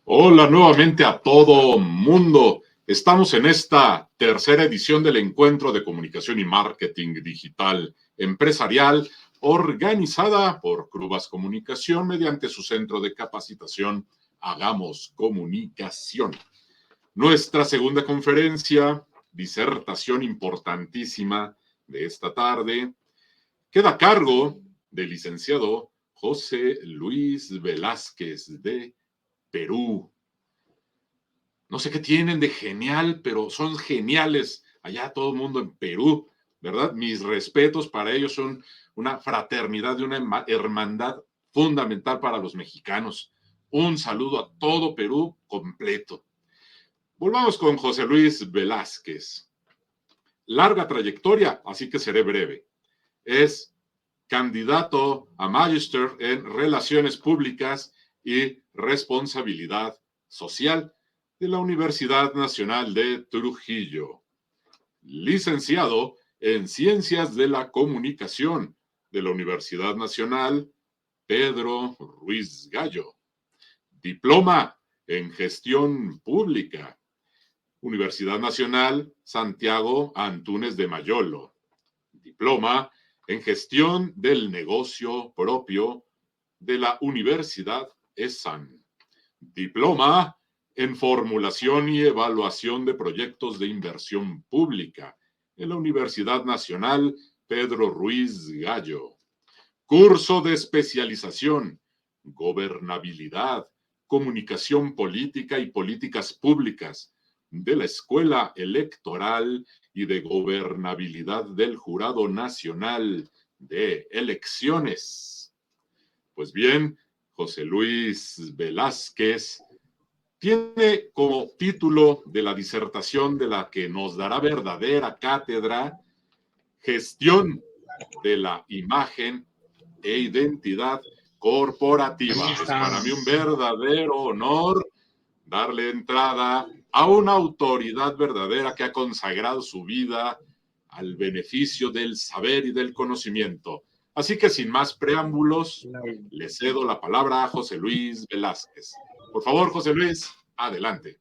Hola nuevamente a todo mundo. Estamos en esta tercera edición del Encuentro de Comunicación y Marketing Digital Empresarial, organizada por Crubas Comunicación mediante su centro de capacitación Hagamos Comunicación. Nuestra segunda conferencia, disertación importantísima de esta tarde, queda a cargo del licenciado José Luis Velázquez de Perú. No sé qué tienen de genial, pero son geniales allá todo el mundo en Perú, ¿verdad? Mis respetos para ellos, son una fraternidad y una hermandad fundamental para los mexicanos. Un saludo a todo Perú completo. Volvamos con José Luis Velázquez. Larga trayectoria, así que seré breve. Es candidato a Magister en Relaciones Públicas y Responsabilidad Social de la Universidad Nacional de Trujillo. Licenciado en Ciencias de la Comunicación de la Universidad Nacional Pedro Ruiz Gallo. Diploma en Gestión Pública, Universidad Nacional Santiago Antúnez de Mayolo. Diploma en Gestión del Negocio Propio de la Universidad ESAN. Diploma en Formulación y Evaluación de Proyectos de Inversión Pública en la Universidad Nacional Pedro Ruiz Gallo. Curso de especialización, Gobernabilidad, Comunicación Política y Políticas Públicas de la Escuela Electoral y de Gobernabilidad del Jurado Nacional de Elecciones. Pues bien, José Luis Velázquez tiene como título de la disertación de la que nos dará verdadera cátedra, Gestión de la Imagen e Identidad Corporativa. Es para mí un verdadero honor darle entrada a una autoridad verdadera que ha consagrado su vida al beneficio del saber y del conocimiento. Así que sin más preámbulos, le cedo la palabra a José Luis Velázquez. Por favor, José Luis, adelante.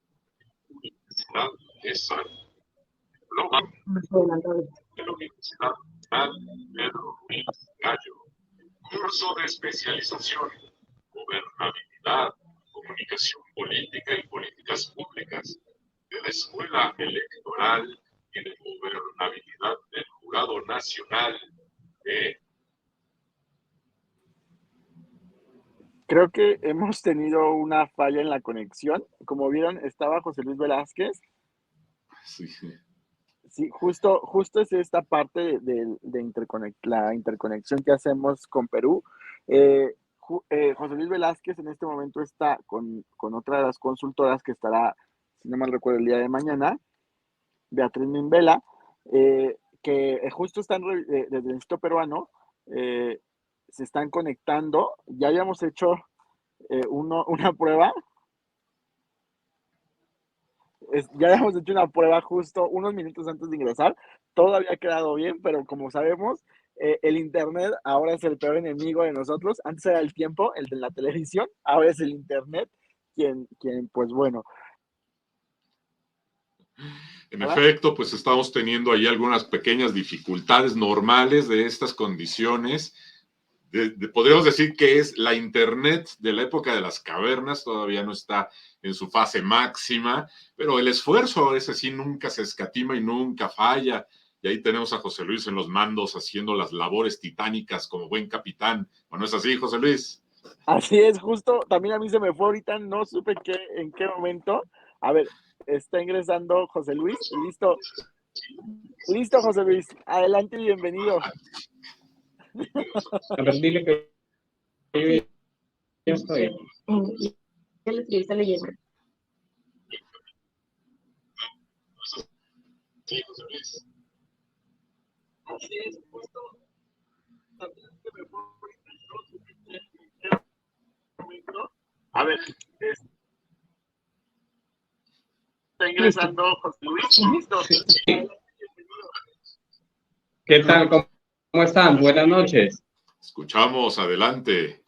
Curso de especialización, Gobernabilidad, Comunicación Política y Políticas Públicas de la Escuela Electoral y de Gobernabilidad del Jurado Nacional de... Creo que hemos tenido una falla en la conexión. Como vieron, estaba José Luis Velázquez. Sí. Sí, justo es esta parte de la interconexión que hacemos con Perú. José Luis Velázquez en este momento está con otra de las consultoras que estará, si no mal recuerdo, el día de mañana, Beatriz Mimbela, que justo están desde el Instituto Peruano, se están conectando. Ya habíamos hecho una prueba. Ya habíamos hecho una prueba justo unos minutos antes de ingresar. Todo había quedado bien, pero como sabemos, el internet ahora es el peor enemigo de nosotros. Antes era el tiempo, el de la televisión, ahora es el internet quien pues bueno. En efecto, pues estamos teniendo ahí algunas pequeñas dificultades normales de estas condiciones. Podríamos decir que es la internet de la época de las cavernas, todavía no está en su fase máxima, pero el esfuerzo ese sí nunca se escatima y nunca falla. Y ahí tenemos a José Luis en los mandos haciendo las labores titánicas como buen capitán. ¿O no es así, José Luis? Así es, justo, también a mí se me fue ahorita, no supe en qué momento. A ver, está ingresando José Luis, listo. Listo, José Luis, adelante y bienvenido. A ver, dile que yo ya estoy. Ya lo está leyendo. Sí, José Luis. Así es, justo. También se me fue ahorita, no supe en qué momento. A ver, está ingresando José Luis, listo. ¿Qué tal? ¿Cómo están? Buenas noches. Escuchamos, adelante.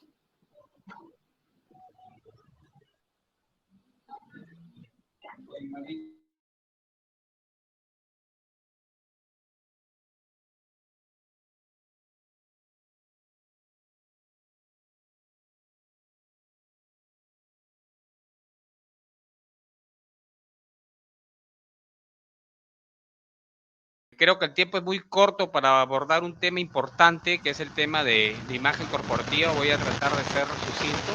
Creo que el tiempo es muy corto para abordar un tema importante, que es el tema de imagen corporativa. Voy a tratar de ser sucinto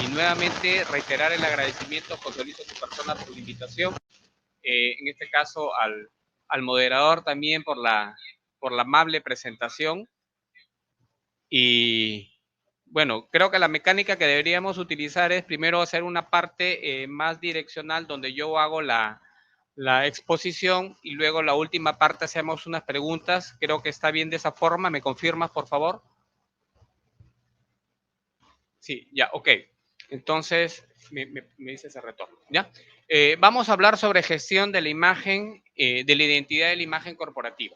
y nuevamente reiterar el agradecimiento, José Luis, a tu persona por la invitación. En este caso al moderador también por la amable presentación. Y bueno, creo que la mecánica que deberíamos utilizar es primero hacer una parte más direccional donde yo hago la exposición y luego la última parte hacemos unas preguntas. Creo que está bien de esa forma. ¿Me confirmas, por favor? Sí, ya, ok. Entonces, me dice ese retorno, ¿ya? Vamos a hablar sobre gestión de la imagen, de la identidad de la imagen corporativa.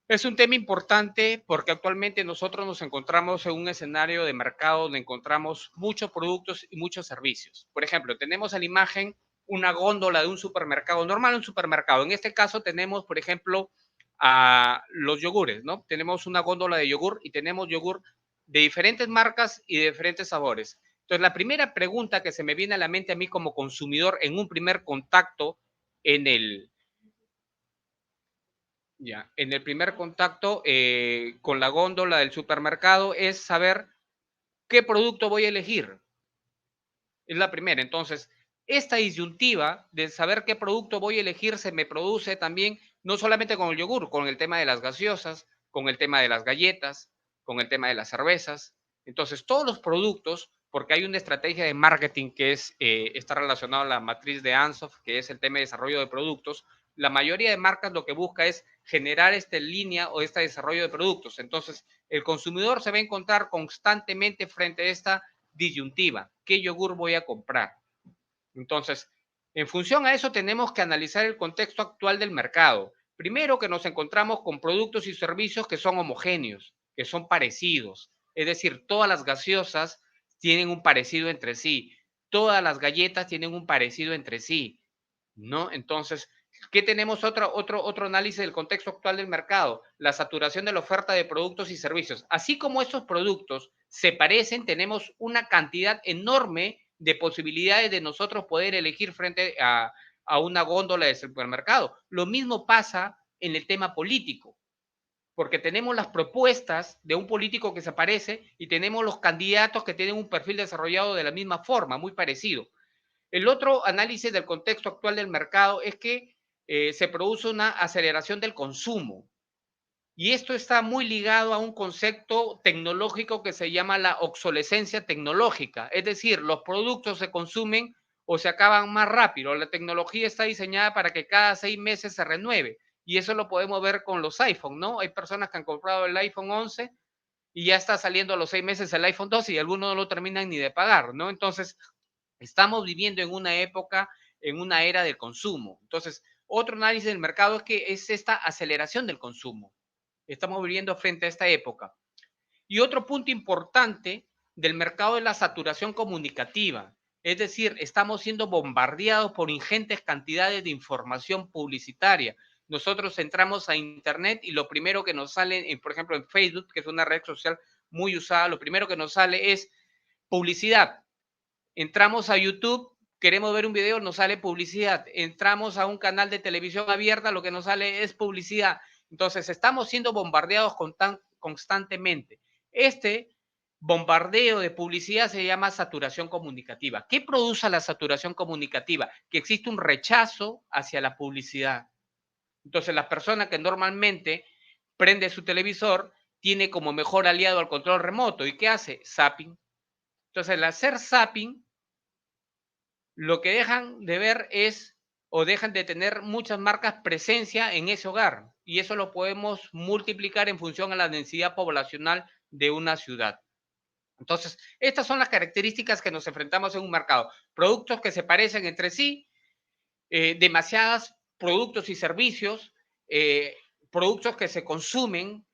Es un tema importante porque actualmente nosotros nos encontramos en un escenario de mercado donde encontramos muchos productos y muchos servicios. Por ejemplo, tenemos a la imagen una góndola de un supermercado normal, un supermercado. En este caso tenemos, por ejemplo, a los yogures, ¿no? Tenemos una góndola de yogur y tenemos yogur de diferentes marcas y de diferentes sabores. Entonces, la primera pregunta que se me viene a la mente a mí como consumidor en un primer contacto en el primer contacto con la góndola del supermercado es saber qué producto voy a elegir. Es la primera. Entonces, esta disyuntiva de saber qué producto voy a elegir se me produce también no solamente con el yogur, con el tema de las gaseosas, con el tema de las galletas, con el tema de las cervezas. Entonces, todos los productos, porque hay una estrategia de marketing que está relacionada a la matriz de Ansoff, que es el tema de desarrollo de productos. La mayoría de marcas lo que busca es generar esta línea o este desarrollo de productos. Entonces, el consumidor se va a encontrar constantemente frente a esta disyuntiva. ¿Qué yogur voy a comprar? Entonces, en función a eso tenemos que analizar el contexto actual del mercado. Primero que nos encontramos con productos y servicios que son homogéneos, que son parecidos. Es decir, todas las gaseosas tienen un parecido entre sí. Todas las galletas tienen un parecido entre sí, ¿no? Entonces, ¿qué tenemos? Otro análisis del contexto actual del mercado, la saturación de la oferta de productos y servicios. Así como estos productos se parecen, tenemos una cantidad enorme de posibilidades de nosotros poder elegir frente a una góndola de supermercado. Lo mismo pasa en el tema político, porque tenemos las propuestas de un político que se parece y tenemos los candidatos que tienen un perfil desarrollado de la misma forma, muy parecido. El otro análisis del contexto actual del mercado es que se produce una aceleración del consumo. Y esto está muy ligado a un concepto tecnológico que se llama la obsolescencia tecnológica. Es decir, los productos se consumen o se acaban más rápido. La tecnología está diseñada para que cada 6 meses se renueve. Y eso lo podemos ver con los iPhone, ¿no? Hay personas que han comprado el iPhone 11 y ya está saliendo a los 6 meses el iPhone 12 y algunos no lo terminan ni de pagar, ¿no? Entonces, estamos viviendo en una época, en una era del consumo. Entonces, otro análisis del mercado es que es esta aceleración del consumo. Estamos viviendo frente a esta época. Y otro punto importante del mercado es la saturación comunicativa. Es decir, estamos siendo bombardeados por ingentes cantidades de información publicitaria. Nosotros entramos a Internet y lo primero que nos sale, por ejemplo, en Facebook, que es una red social muy usada, lo primero que nos sale es publicidad. Entramos a YouTube, queremos ver un video, nos sale publicidad. Entramos a un canal de televisión abierta, lo que nos sale es publicidad. Entonces, estamos siendo bombardeados constantemente. Este bombardeo de publicidad se llama saturación comunicativa. ¿Qué produce la saturación comunicativa? Que existe un rechazo hacia la publicidad. Entonces, la persona que normalmente prende su televisor tiene como mejor aliado al control remoto. ¿Y qué hace? Zapping. Entonces, al hacer zapping, lo que dejan de ver es o dejan de tener muchas marcas presencia en ese hogar. Y eso lo podemos multiplicar en función a la densidad poblacional de una ciudad. Entonces, estas son las características que nos enfrentamos en un mercado. Productos que se parecen entre sí, demasiados productos y servicios, productos que se consumen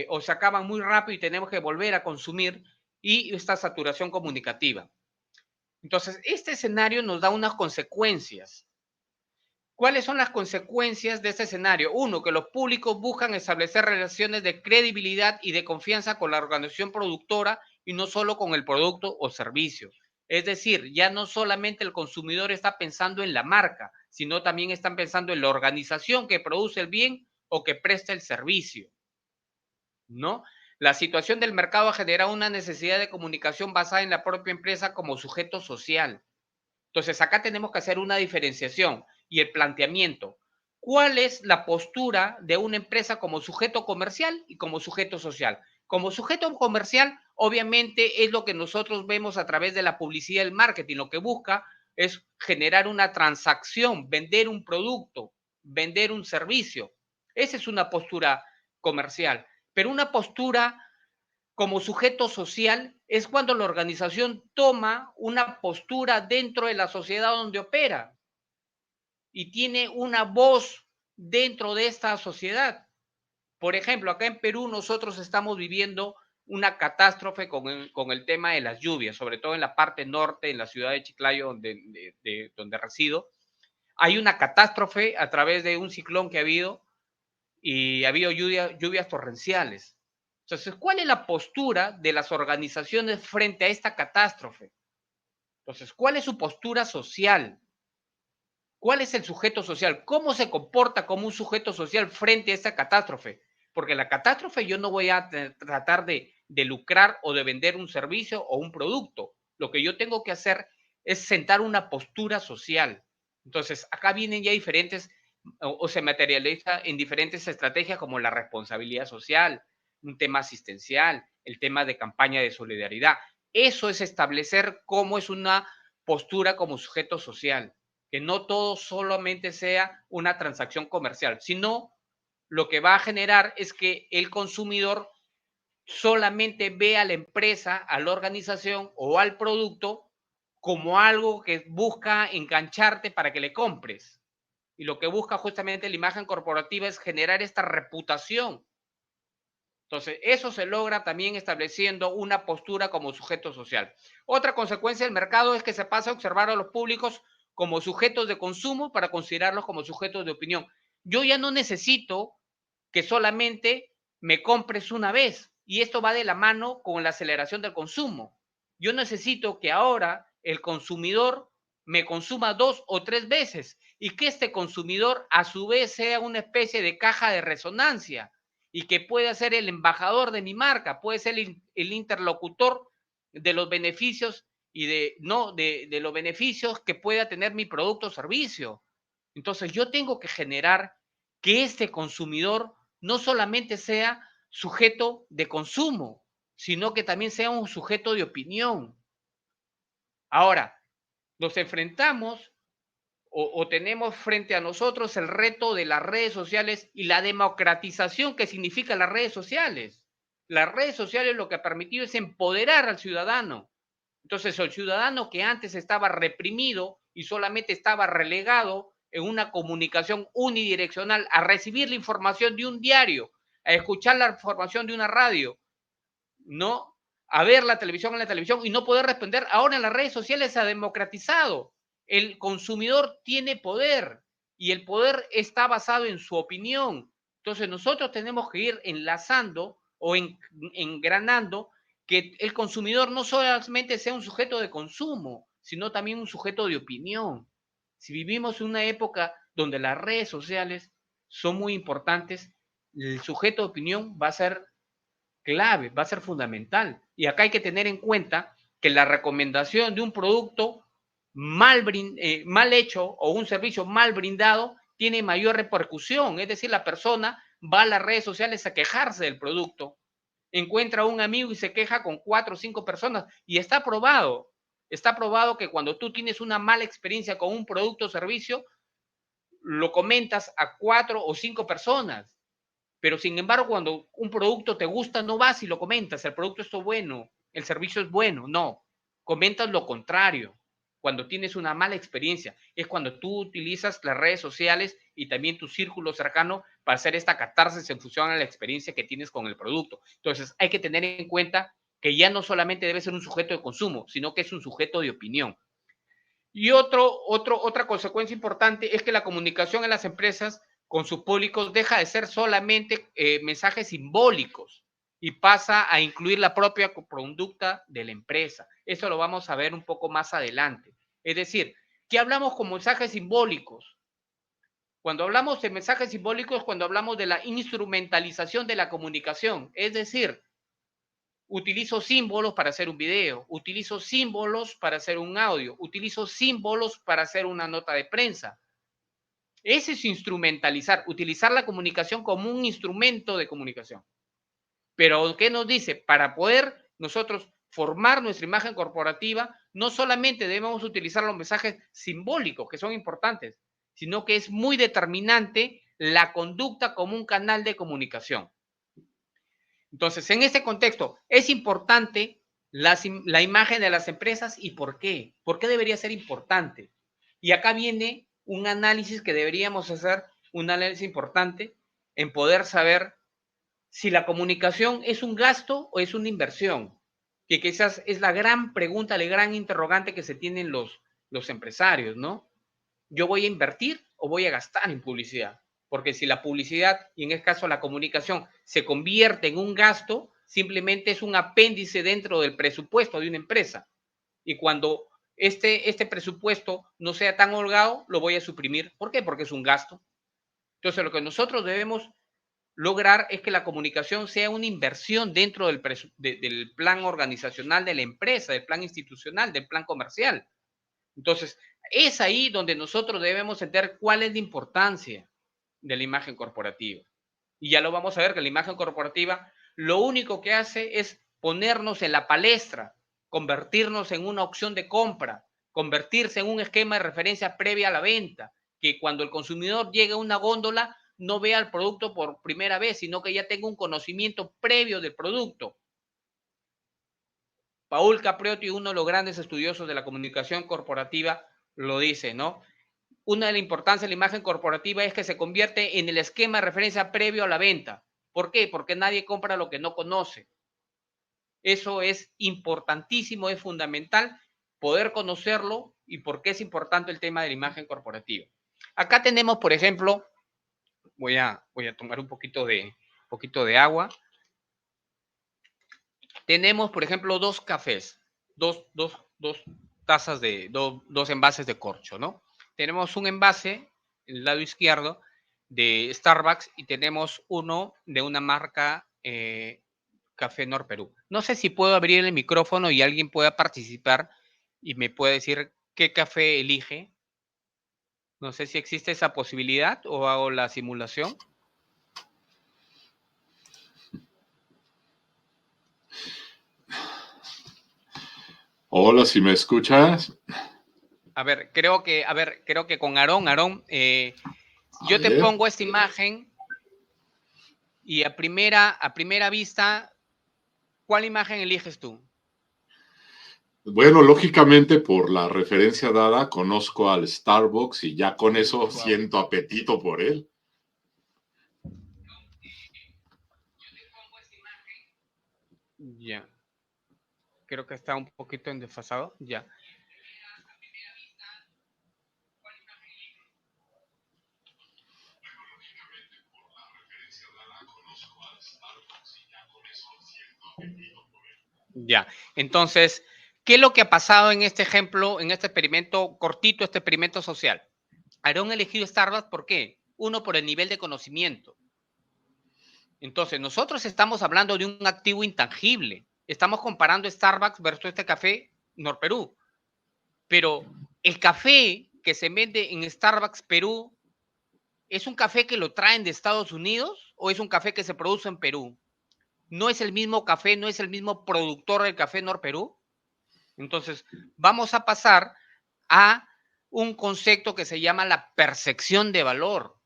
o se acaban muy rápido y tenemos que volver a consumir, y esta saturación comunicativa. Entonces, este escenario nos da unas consecuencias. ¿Cuáles son las consecuencias de este escenario? Uno, que los públicos buscan establecer relaciones de credibilidad y de confianza con la organización productora y no solo con el producto o servicio. Es decir, ya no solamente el consumidor está pensando en la marca, sino también están pensando en la organización que produce el bien o que presta el servicio, ¿no? La situación del mercado ha generado una necesidad de comunicación basada en la propia empresa como sujeto social. Entonces, acá tenemos que hacer una diferenciación y el planteamiento. ¿Cuál es la postura de una empresa como sujeto comercial y como sujeto social? Como sujeto comercial, obviamente es lo que nosotros vemos a través de la publicidad y el marketing. Lo que busca es generar una transacción, vender un producto, vender un servicio. Esa es una postura comercial. Pero una postura como sujeto social es cuando la organización toma una postura dentro de la sociedad donde opera y tiene una voz dentro de esta sociedad. Por ejemplo, acá en Perú nosotros estamos viviendo una catástrofe con el tema de las lluvias, sobre todo en la parte norte, en la ciudad de Chiclayo, donde resido. Hay una catástrofe a través de un ciclón que ha habido y ha habido lluvias torrenciales. Entonces, ¿cuál es la postura de las organizaciones frente a esta catástrofe? Entonces, ¿cuál es su postura social? ¿Cuál es el sujeto social? ¿Cómo se comporta como un sujeto social frente a esta catástrofe? Porque la catástrofe yo no voy a tratar de lucrar o de vender un servicio o un producto. Lo que yo tengo que hacer es sentar una postura social. Entonces, acá vienen ya diferentes o se materializa en diferentes estrategias como la responsabilidad social, un tema asistencial, el tema de campaña de solidaridad. Eso es establecer cómo es una postura como sujeto social, que no todo solamente sea una transacción comercial, sino lo que va a generar es que el consumidor solamente ve a la empresa, a la organización o al producto como algo que busca engancharte para que le compres. Y lo que busca justamente la imagen corporativa es generar esta reputación. Entonces, eso se logra también estableciendo una postura como sujeto social. Otra consecuencia del mercado es que se pasa a observar a los públicos como sujetos de consumo para considerarlos como sujetos de opinión. Yo ya no necesito que solamente me compres una vez, y esto va de la mano con la aceleración del consumo. Yo necesito que ahora el consumidor me consuma 2 o 3 veces y que este consumidor a su vez sea una especie de caja de resonancia y que pueda ser el embajador de mi marca, puede ser el interlocutor de los beneficios y de los beneficios que pueda tener mi producto o servicio. Entonces yo tengo que generar que este consumidor no solamente sea sujeto de consumo, sino que también sea un sujeto de opinión. Ahora, nos enfrentamos o tenemos frente a nosotros el reto de las redes sociales y la democratización que significa las redes sociales. Las redes sociales lo que ha permitido es empoderar al ciudadano. Entonces, el ciudadano que antes estaba reprimido y solamente estaba relegado en una comunicación unidireccional a recibir la información de un diario, a escuchar la información de una radio, ¿no? A ver la televisión en la televisión y no poder responder. Ahora en las redes sociales se ha democratizado. El consumidor tiene poder y el poder está basado en su opinión. Entonces nosotros tenemos que ir enlazando o engranando que el consumidor no solamente sea un sujeto de consumo, sino también un sujeto de opinión. Si vivimos en una época donde las redes sociales son muy importantes, el sujeto de opinión va a ser clave, va a ser fundamental. Y acá hay que tener en cuenta que la recomendación de un producto mal hecho o un servicio mal brindado tiene mayor repercusión. Es decir, la persona va a las redes sociales a quejarse del producto, encuentra a un amigo y se queja con 4 o 5 personas y está probado. Está probado que cuando tú tienes una mala experiencia con un producto o servicio, lo comentas a 4 o 5 personas. Pero sin embargo, cuando un producto te gusta, no vas y lo comentas, el producto es bueno, el servicio es bueno, no, comentas lo contrario. Cuando tienes una mala experiencia, es cuando tú utilizas las redes sociales y también tu círculo cercano para hacer esta catarsis en función a la experiencia que tienes con el producto. Entonces, hay que tener en cuenta que ya no solamente debe ser un sujeto de consumo, sino que es un sujeto de opinión. Y otra consecuencia importante es que la comunicación en las empresas con sus públicos deja de ser solamente mensajes simbólicos y pasa a incluir la propia conducta de la empresa. Eso lo vamos a ver un poco más adelante. Es decir, ¿qué hablamos con mensajes simbólicos? Cuando hablamos de mensajes simbólicos, cuando hablamos de la instrumentalización de la comunicación, es decir, utilizo símbolos para hacer un video, utilizo símbolos para hacer un audio, utilizo símbolos para hacer una nota de prensa. Ese es instrumentalizar, utilizar la comunicación como un instrumento de comunicación. Pero, ¿qué nos dice? Para poder nosotros formar nuestra imagen corporativa, no solamente debemos utilizar los mensajes simbólicos, que son importantes, sino que es muy determinante la conducta como un canal de comunicación. Entonces, en este contexto, es importante la imagen de las empresas y ¿por qué? ¿Por qué debería ser importante? Y acá viene un análisis que deberíamos hacer, un análisis importante en poder saber si la comunicación es un gasto o es una inversión, que quizás es la gran pregunta, la gran interrogante que se tienen los empresarios, ¿no? ¿Yo voy a invertir o voy a gastar en publicidad? Porque si la publicidad, y en este caso la comunicación, se convierte en un gasto, simplemente es un apéndice dentro del presupuesto de una empresa. Y cuando este presupuesto no sea tan holgado, lo voy a suprimir. ¿Por qué? Porque es un gasto. Entonces, lo que nosotros debemos lograr es que la comunicación sea una inversión dentro del plan organizacional de la empresa, del plan institucional, del plan comercial. Entonces, es ahí donde nosotros debemos entender cuál es la importancia de la imagen corporativa. Y ya lo vamos a ver que la imagen corporativa lo único que hace es ponernos en la palestra, convertirnos en una opción de compra, convertirse en un esquema de referencia previa a la venta, que cuando el consumidor llegue a una góndola no vea el producto por primera vez, sino que ya tenga un conocimiento previo del producto. Paul Capriotti, uno de los grandes estudiosos de la comunicación corporativa, lo dice, ¿no? Una de las importancias de la imagen corporativa es que se convierte en el esquema de referencia previo a la venta. ¿Por qué? Porque nadie compra lo que no conoce. Eso es importantísimo, es fundamental poder conocerlo y por qué es importante el tema de la imagen corporativa. Acá tenemos, por ejemplo, voy a tomar un poquito de agua. Tenemos, por ejemplo, dos cafés, dos tazas dos envases de corcho, ¿no? Tenemos un envase en el lado izquierdo de Starbucks y tenemos uno de una marca Café Nor Perú. No sé si puedo abrir el micrófono y alguien pueda participar y me puede decir qué café elige. No sé si existe esa posibilidad o hago la simulación. Hola, si me escuchas. Creo que con Aarón, yo te pongo esta imagen y a primera vista, ¿cuál imagen eliges tú? Bueno, lógicamente por la referencia dada, conozco al Starbucks y ya con eso siento apetito por él. Ya. Creo que está un poquito en desfasado. Ya. Ya. Entonces, ¿qué es lo que ha pasado en este ejemplo, en este experimento cortito, este experimento social? Aarón ha elegido Starbucks, ¿por qué? Uno, por el nivel de conocimiento. Entonces, nosotros estamos hablando de un activo intangible. Estamos comparando Starbucks versus este café Norperú. Pero el café que se vende en Starbucks Perú, ¿es un café que lo traen de Estados Unidos o es un café que se produce en Perú? ¿No es el mismo café, no es el mismo productor del café Norperú? Entonces, vamos a pasar a un concepto que se llama la percepción de valor,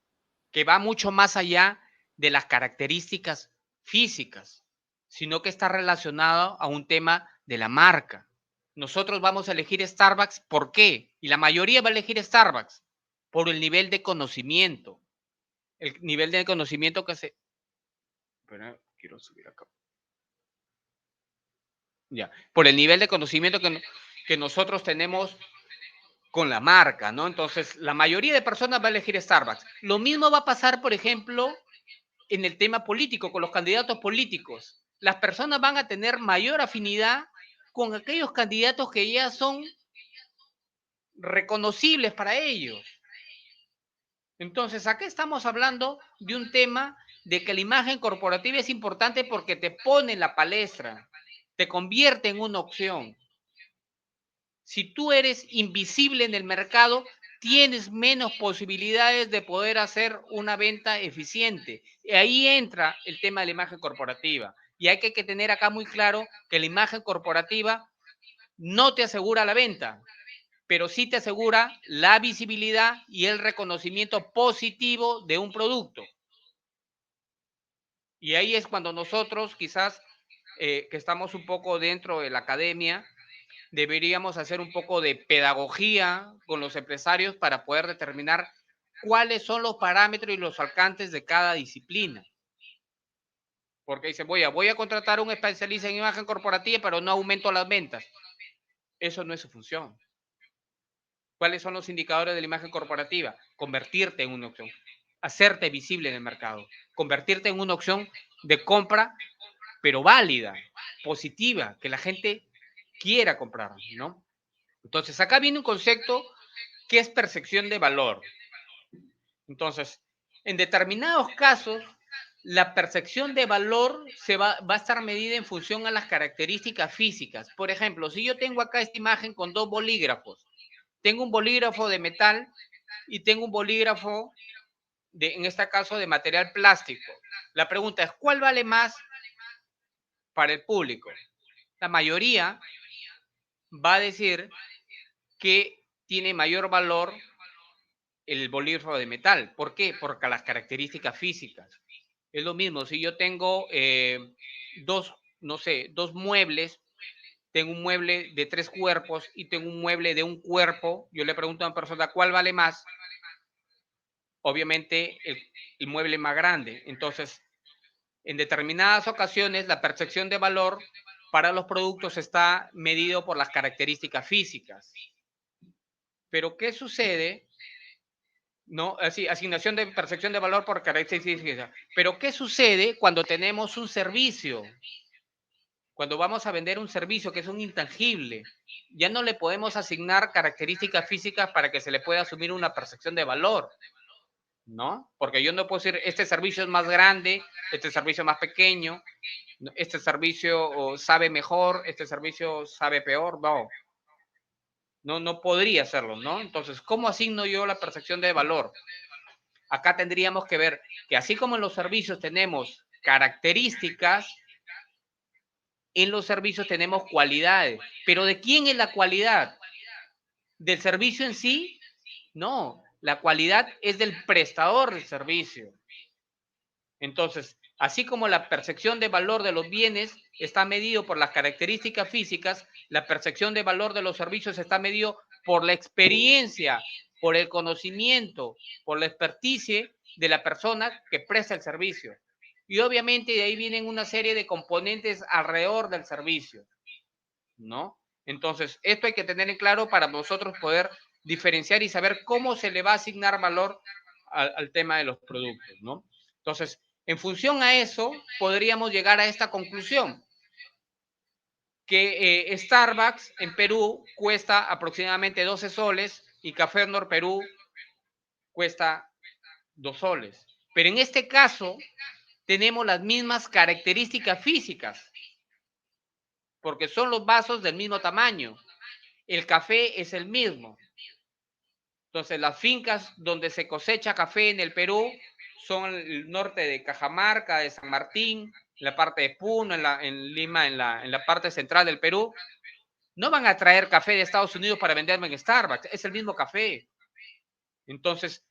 que va mucho más allá de las características físicas, sino que está relacionado a un tema de la marca. Nosotros vamos a elegir Starbucks, ¿por qué? Y la mayoría va a elegir Starbucks por el nivel de conocimiento. El nivel de conocimiento que se... Pero quiero subir acá. Ya. Por el nivel de conocimiento que nosotros tenemos con la marca, ¿no? Entonces, la mayoría de personas va a elegir Starbucks. Lo mismo va a pasar, por ejemplo, en el tema político, con los candidatos políticos. Las personas van a tener mayor afinidad con aquellos candidatos que ya son reconocibles para ellos. Entonces, acá estamos hablando de un tema de que la imagen corporativa es importante porque te pone en la palestra, te convierte en una opción. Si tú eres invisible en el mercado, tienes menos posibilidades de poder hacer una venta eficiente. Y ahí entra el tema de la imagen corporativa. Y hay que tener acá muy claro que la imagen corporativa no te asegura la venta, pero sí te asegura la visibilidad y el reconocimiento positivo de un producto. Y ahí es cuando nosotros, quizás que estamos un poco dentro de la academia, deberíamos hacer un poco de pedagogía con los empresarios para poder determinar cuáles son los parámetros y los alcances de cada disciplina. Porque dicen, voy a contratar a un especialista en imagen corporativa, pero no aumento las ventas. Eso no es su función. ¿Cuáles son los indicadores de la imagen corporativa? Convertirte en una opción, hacerte visible en el mercado, convertirte en una opción de compra, pero válida, positiva, que la gente quiera comprar, ¿no? Entonces, acá viene un concepto que es percepción de valor. Entonces, en determinados casos, la percepción de valor va a estar medida en función a las características físicas. Por ejemplo, si yo tengo acá esta imagen con dos bolígrafos, tengo un bolígrafo de metal y tengo un bolígrafo, en este caso, de material plástico. La pregunta es, ¿cuál vale más para el público? La mayoría va a decir que tiene mayor valor el bolígrafo de metal. ¿Por qué? Porque las características físicas. Es lo mismo, si yo tengo dos muebles, tengo un mueble de 3 cuerpos y tengo un mueble de un cuerpo, yo le pregunto a una persona, ¿cuál vale más? Obviamente el mueble más grande. Entonces, en determinadas ocasiones, la percepción de valor para los productos está medido por las características físicas. Pero, ¿qué sucede? ¿No? Así, asignación de percepción de valor por características. Pero, ¿qué sucede cuando tenemos un servicio? Cuando vamos a vender un servicio que es un intangible, ya no le podemos asignar características físicas para que se le pueda asumir una percepción de valor, ¿no? Porque yo no puedo decir, este servicio es más grande, este servicio es más pequeño, este servicio sabe mejor, este servicio sabe peor, no. No podría hacerlo, ¿no? Entonces, ¿cómo asigno yo la percepción de valor? Acá tendríamos que ver que así como en los servicios tenemos características, en los servicios tenemos cualidades. ¿Pero de quién es la cualidad? ¿Del servicio en sí? No, la cualidad es del prestador del servicio. Entonces, así como la percepción de valor de los bienes está medido por las características físicas, la percepción de valor de los servicios está medido por la experiencia, por el conocimiento, por la experticia de la persona que presta el servicio. Y obviamente de ahí vienen una serie de componentes alrededor del servicio, ¿no? Entonces, esto hay que tener en claro para nosotros poder diferenciar y saber cómo se le va a asignar valor al tema de los productos, ¿no? Entonces, en función a eso, podríamos llegar a esta conclusión, que Starbucks en Perú cuesta aproximadamente 12 soles y Café Nor Perú cuesta 2 soles. Pero en este caso, tenemos las mismas características físicas, porque son los vasos del mismo tamaño. El café es el mismo. Entonces, las fincas donde se cosecha café en el Perú son el norte de Cajamarca, de San Martín, la parte de Puno, en Lima, en la parte central del Perú. No van a traer café de Estados Unidos para venderlo en Starbucks, es el mismo café. Entonces,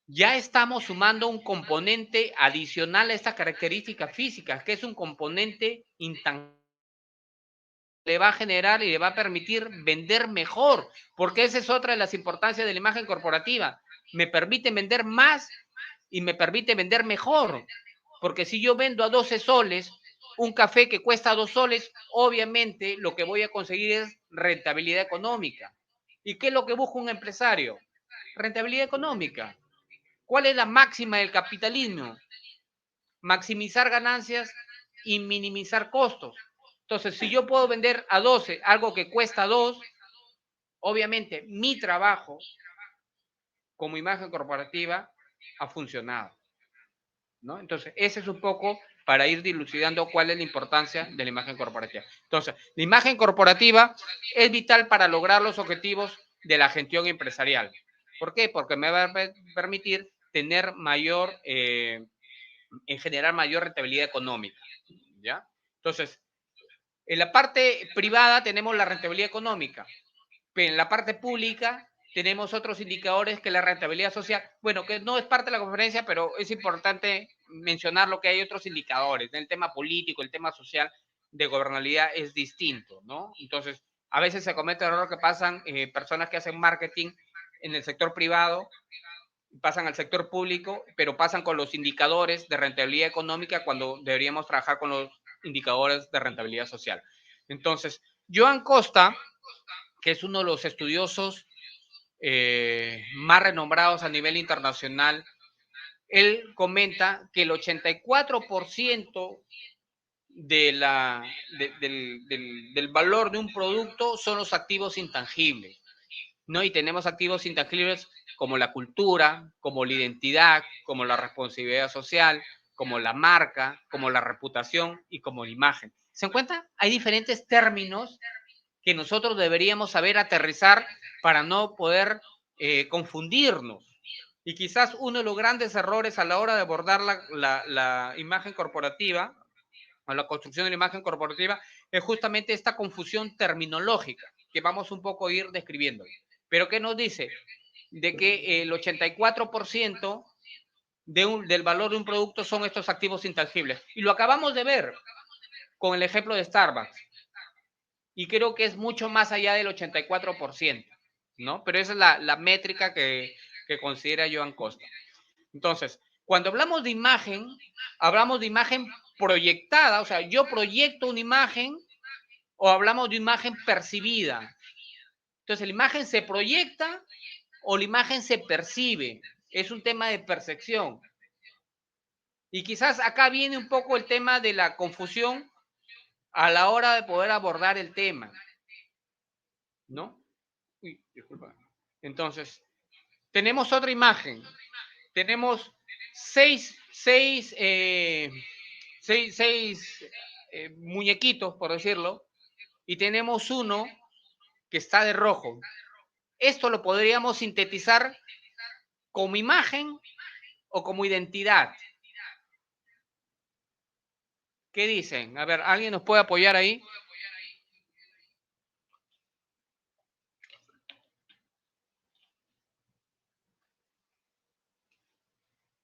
ya estamos sumando un componente adicional a estas características físicas, que es un componente intangible, le va a generar y le va a permitir vender mejor, porque esa es otra de las importancias de la imagen corporativa. Me permite vender más y me permite vender mejor, porque si yo vendo a 12 soles un café que cuesta 2 soles, obviamente lo que voy a conseguir es rentabilidad económica. ¿Y qué es lo que busca un empresario? Rentabilidad económica. ¿Cuál es la máxima del capitalismo? Maximizar ganancias y minimizar costos. Entonces, si yo puedo vender a 12 algo que cuesta 2, obviamente mi trabajo como imagen corporativa ha funcionado, ¿no? Entonces, ese es un poco para ir dilucidando cuál es la importancia de la imagen corporativa. Entonces, la imagen corporativa es vital para lograr los objetivos de la gestión empresarial. ¿Por qué? Porque me va a permitir tener mayor, en generar mayor rentabilidad económica, ¿ya? Entonces, en la parte privada tenemos la rentabilidad económica, pero en la parte pública tenemos otros indicadores que la rentabilidad social. Bueno, que no es parte de la conferencia, pero es importante mencionar lo que hay otros indicadores. El tema político, el tema social de gobernabilidad es distinto, ¿no? Entonces, a veces se comete el error que pasan personas que hacen marketing en el sector privado, pasan al sector público, pero pasan con los indicadores de rentabilidad económica cuando deberíamos trabajar con los indicadores de rentabilidad social. Entonces, Joan Costa, que es uno de los estudiosos más renombrados a nivel internacional, él comenta que el 84% del valor de un producto son los activos intangibles, ¿no? Y tenemos activos intangibles como la cultura, como la identidad, como la responsabilidad social, como la marca, como la reputación y como la imagen. ¿Se encuentra? Hay diferentes términos que nosotros deberíamos saber aterrizar para no poder confundirnos. Y quizás uno de los grandes errores a la hora de abordar la imagen corporativa o la construcción de la imagen corporativa es justamente esta confusión terminológica que vamos un poco a ir describiendo. Pero ¿qué nos dice? De que el 84% del valor de un producto son estos activos intangibles. Y lo acabamos de ver con el ejemplo de Starbucks. Y creo que es mucho más allá del 84%, ¿no? Pero esa es la métrica que considera Joan Costa. Entonces, cuando hablamos de imagen proyectada, o sea, yo proyecto una imagen o hablamos de imagen percibida. Entonces, la imagen se proyecta o la imagen se percibe. Es un tema de percepción. Y quizás acá viene un poco el tema de la confusión a la hora de poder abordar el tema, ¿no? Uy, disculpa. Entonces, tenemos otra imagen. Tenemos seis muñequitos, por decirlo, y tenemos uno que está de rojo. Esto lo podríamos sintetizar como imagen o como identidad. ¿Qué dicen? A ver, ¿alguien nos puede apoyar ahí?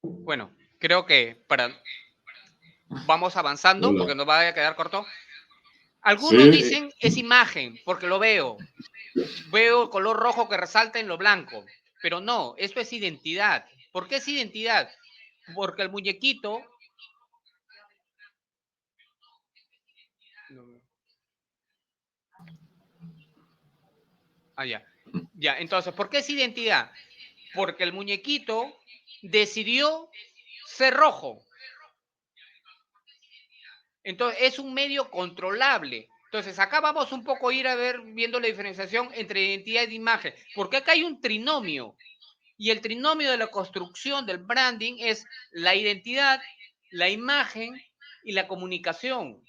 Bueno, creo que vamos avanzando porque nos va a quedar corto. Algunos dicen es imagen porque lo veo. Veo el color rojo que resalta en lo blanco. Pero no, esto es identidad. ¿Por qué es identidad? Porque el muñequito... Ah, ya. Ya, entonces, ¿por qué es identidad? Porque el muñequito decidió ser rojo. Entonces, es un medio controlable. Entonces, acá vamos un poco a ir a ver, viendo la diferenciación entre identidad y imagen. Porque acá hay un trinomio. Y el trinomio de la construcción del branding es la identidad, la imagen y la comunicación.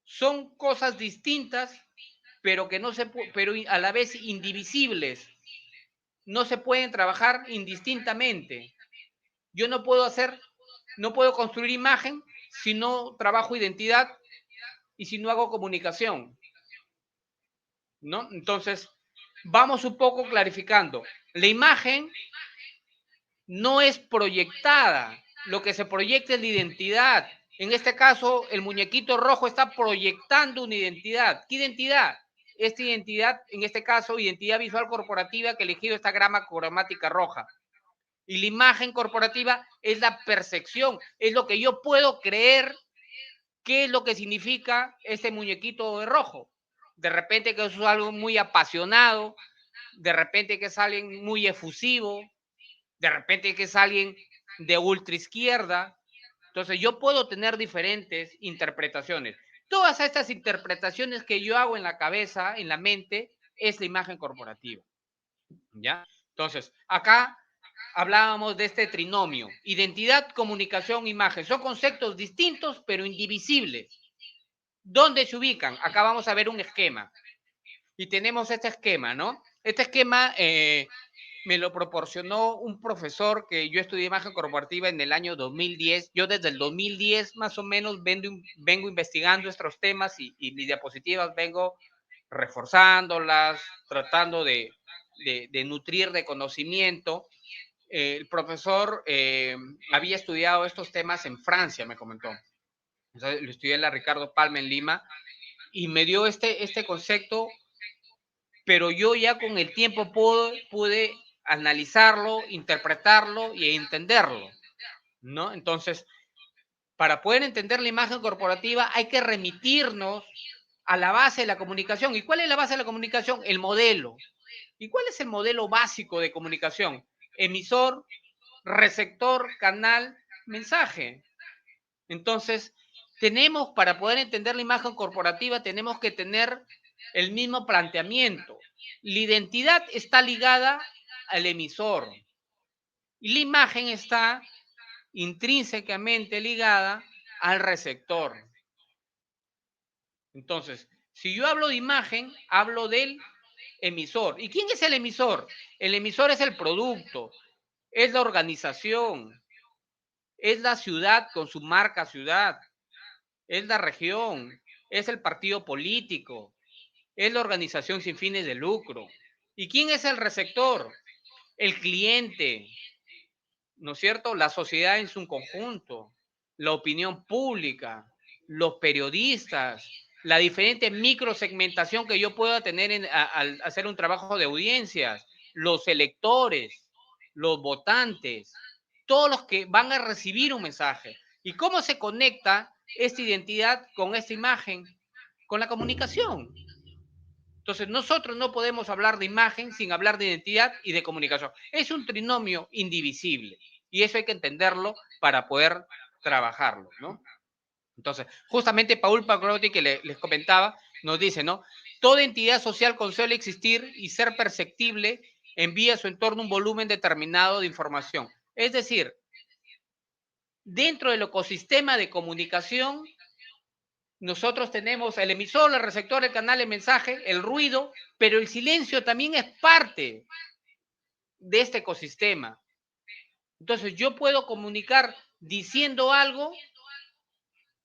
Son cosas distintas, pero que no se pero a la vez indivisibles. No se pueden trabajar indistintamente. Yo no puedo construir imagen si no trabajo identidad y si no hago comunicación, ¿no? Entonces, vamos un poco clarificando. La imagen no es proyectada. Lo que se proyecta es la identidad. En este caso, el muñequito rojo está proyectando una identidad. ¿Qué identidad? Esta identidad, en este caso, identidad visual corporativa que he elegido esta grama cromática roja. Y la imagen corporativa es la percepción, es lo que yo puedo creer qué es lo que significa este muñequito de rojo. de repente que es algo muy apasionado, de repente que es alguien muy efusivo, de repente que es alguien de ultraizquierda. Entonces yo puedo tener diferentes interpretaciones. Todas estas interpretaciones que yo hago en la cabeza, en la mente, es la imagen corporativa. ¿Ya? Entonces, acá hablábamos de este trinomio: identidad, comunicación, imagen. Son conceptos distintos, pero indivisibles. ¿Dónde se ubican? Acá vamos a ver un esquema. Y tenemos este esquema, ¿no? Este esquema me lo proporcionó un profesor que yo estudié imagen corporativa en el año 2010. Yo desde el 2010 más o menos vengo investigando estos temas y mis diapositivas vengo reforzándolas, tratando de nutrir de conocimiento. El profesor había estudiado estos temas en Francia, me comentó. Entonces, lo estudié en la Ricardo Palma en Lima y me dio este concepto, pero yo ya con el tiempo pude analizarlo, interpretarlo y entenderlo, ¿no? Entonces, para poder entender la imagen corporativa hay que remitirnos a la base de la comunicación. ¿Y cuál es la base de la comunicación? El modelo. ¿Y cuál es el modelo básico de comunicación? Emisor, receptor, canal, mensaje. Entonces, para poder entender la imagen corporativa, tenemos que tener el mismo planteamiento. La identidad está ligada al emisor y la imagen está intrínsecamente ligada al receptor. Entonces, si yo hablo de imagen, hablo del emisor. ¿Y quién es el emisor? El emisor es el producto, es la organización, es la ciudad con su marca ciudad, es la región, es el partido político, es la organización sin fines de lucro. ¿Y quién es el receptor? El cliente, ¿no es cierto? La sociedad en su conjunto, la opinión pública, los periodistas, la diferente microsegmentación que yo pueda tener al hacer un trabajo de audiencias, los electores, los votantes, todos los que van a recibir un mensaje. ¿Y cómo se conecta esta identidad con esta imagen? Con la comunicación. Entonces, nosotros no podemos hablar de imagen sin hablar de identidad y de comunicación. Es un trinomio indivisible y eso hay que entenderlo para poder trabajarlo, ¿no? Entonces, justamente Paul Pagrotti, que les comentaba, nos dice, ¿no? Toda entidad social con solo existir y ser perceptible envía a su entorno un volumen determinado de información. Es decir, dentro del ecosistema de comunicación, nosotros tenemos el emisor, el receptor, el canal, el mensaje, el ruido, pero el silencio también es parte de este ecosistema. Entonces, yo puedo comunicar diciendo algo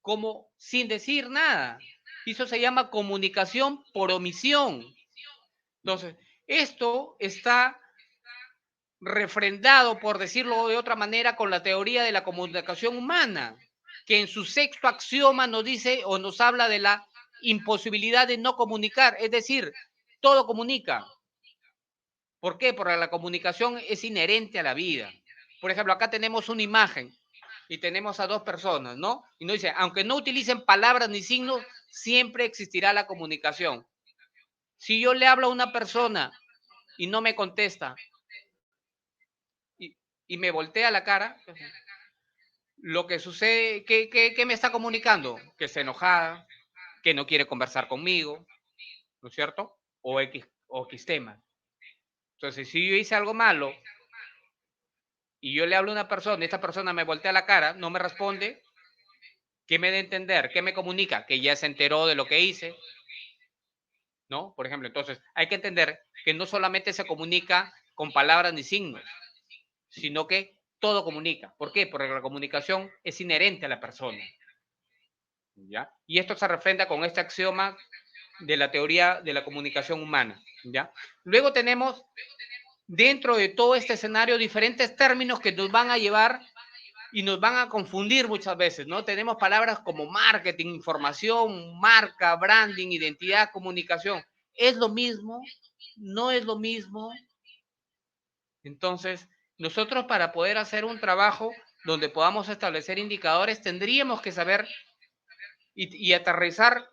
como sin decir nada. Eso se llama comunicación por omisión. Entonces, esto está refrendado, por decirlo de otra manera, con la teoría de la comunicación humana, que en su sexto axioma nos dice o nos habla de la imposibilidad de no comunicar, es decir, todo comunica. ¿Por qué? Porque la comunicación es inherente a la vida. Por ejemplo, acá tenemos una imagen y tenemos a dos personas, ¿no? Y nos dice, aunque no utilicen palabras ni signos, siempre existirá la comunicación. Si yo le hablo a una persona y no me contesta y me voltea la cara, lo que sucede, ¿qué me está comunicando? Que está enojada, que no quiere conversar conmigo, ¿no es cierto? O X tema. Entonces, si yo hice algo malo y yo le hablo a una persona y esta persona me voltea la cara, no me responde, ¿qué me da a entender? ¿Qué me comunica? Que ya se enteró de lo que hice, ¿no? Por ejemplo, entonces hay que entender que no solamente se comunica con palabras ni signos, sino que todo comunica. ¿Por qué? Porque la comunicación es inherente a la persona. ¿Ya? Y esto se refrenda con este axioma de la teoría de la comunicación humana. ¿Ya? Luego tenemos, dentro de todo este escenario, diferentes términos que nos van a llevar y nos van a confundir muchas veces, ¿no? Tenemos palabras como marketing, información, marca, branding, identidad, comunicación. ¿Es lo mismo? ¿No es lo mismo? Entonces, nosotros para poder hacer un trabajo donde podamos establecer indicadores, tendríamos que saber y aterrizar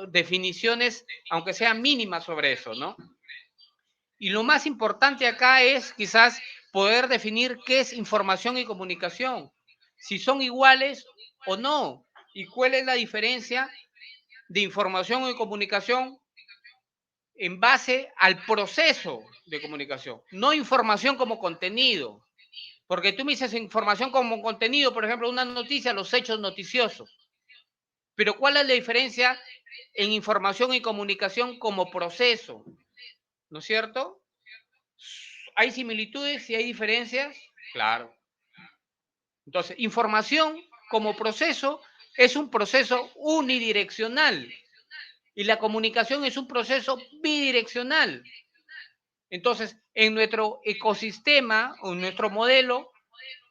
definiciones, aunque sean mínimas sobre eso, ¿no? Y lo más importante acá es quizás poder definir qué es información y comunicación, si son iguales o no, y cuál es la diferencia de información y comunicación en base al proceso de comunicación, no información como contenido. Porque tú me dices información como contenido, por ejemplo, una noticia, los hechos noticiosos. Pero ¿cuál es la diferencia en información y comunicación como proceso? ¿No es cierto? ¿Hay similitudes y hay diferencias? Claro. Entonces, información como proceso es un proceso unidireccional y la comunicación es un proceso bidireccional. Entonces, en nuestro ecosistema o en nuestro modelo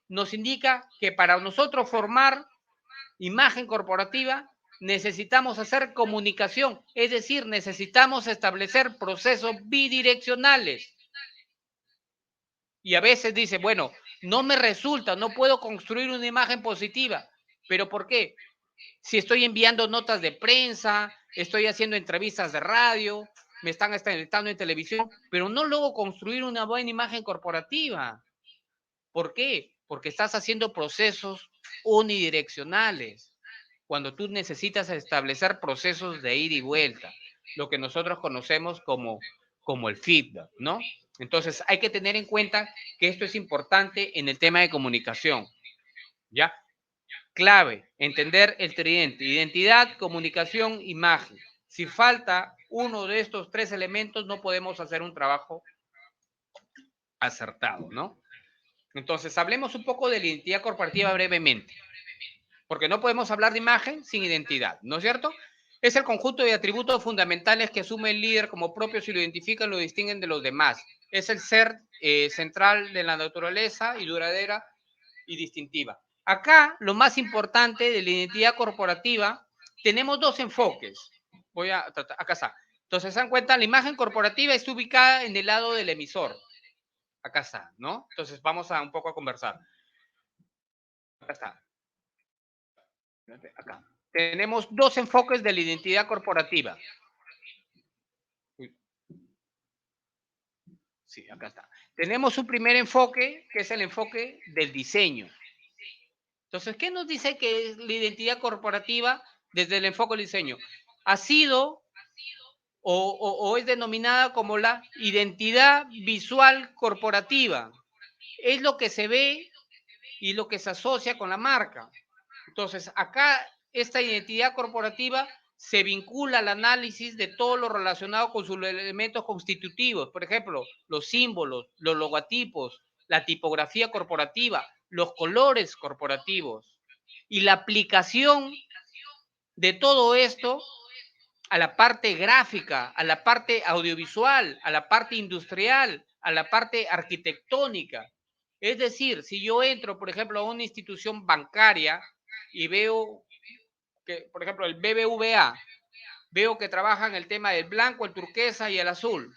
nos indica que para nosotros formar imagen corporativa necesitamos hacer comunicación, es decir, necesitamos establecer procesos bidireccionales. Y a veces dice, bueno, no me resulta, no puedo construir una imagen positiva. ¿Pero por qué? Si estoy enviando notas de prensa, estoy haciendo entrevistas de radio, me están entrevistando en televisión, pero no logro construir una buena imagen corporativa. ¿Por qué? Porque estás haciendo procesos unidireccionales, cuando tú necesitas establecer procesos de ida y vuelta, lo que nosotros conocemos como el feedback, ¿no? Entonces hay que tener en cuenta que esto es importante en el tema de comunicación, ¿ya? Clave, entender el tridente, identidad, comunicación, imagen. Si falta uno de estos tres elementos, no podemos hacer un trabajo acertado, ¿no? Entonces, hablemos un poco de la identidad corporativa brevemente, porque no podemos hablar de imagen sin identidad, ¿no es cierto? Es el conjunto de atributos fundamentales que asume el líder como propios y lo identifican, lo distinguen de los demás. Es el ser central de la naturaleza y duradera y distintiva. Acá, lo más importante de la identidad corporativa, tenemos dos enfoques. Voy a tratar, acá está. Entonces, se dan cuenta, la imagen corporativa está ubicada en el lado del emisor. Acá está, ¿no? Entonces, vamos a un poco a conversar. Acá está. Acá. Tenemos dos enfoques de la identidad corporativa. Sí, acá está. Tenemos un primer enfoque, que es el enfoque del diseño. Entonces, ¿qué nos dice que es la identidad corporativa desde el enfoque del diseño? Ha sido o es denominada como la identidad visual corporativa. Es lo que se ve y lo que se asocia con la marca. Entonces, acá esta identidad corporativa se vincula al análisis de todo lo relacionado con sus elementos constitutivos, por ejemplo, los símbolos, los logotipos, la tipografía corporativa, los colores corporativos y la aplicación de todo esto a la parte gráfica, a la parte audiovisual, a la parte industrial, a la parte arquitectónica. Es decir, si yo entro, por ejemplo, a una institución bancaria y veo que, por ejemplo, el BBVA, veo que trabajan el tema del blanco, el turquesa y el azul.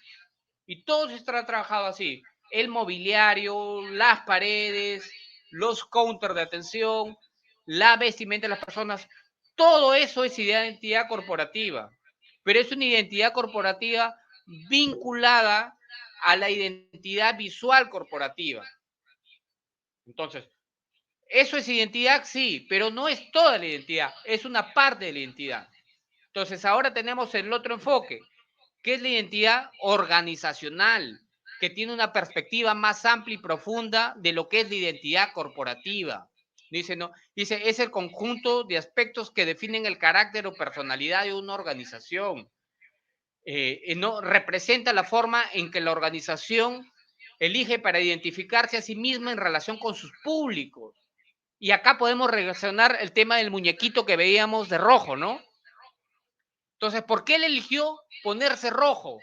Y todo está trabajado así. El mobiliario, las paredes, los counters de atención, la vestimenta de las personas. Todo eso es identidad corporativa. Pero es una identidad corporativa vinculada a la identidad visual corporativa. Entonces, eso es identidad, sí, pero no es toda la identidad, es una parte de la identidad. Entonces, ahora tenemos el otro enfoque, que es la identidad organizacional, que tiene una perspectiva más amplia y profunda de lo que es la identidad corporativa. Dice, no, dice, es el conjunto de aspectos que definen el carácter o personalidad de una organización. No representa la forma en que la organización elige para identificarse a sí misma en relación con sus públicos. Y acá podemos relacionar el tema del muñequito que veíamos de rojo, ¿no? Entonces, ¿por qué él eligió ponerse rojo?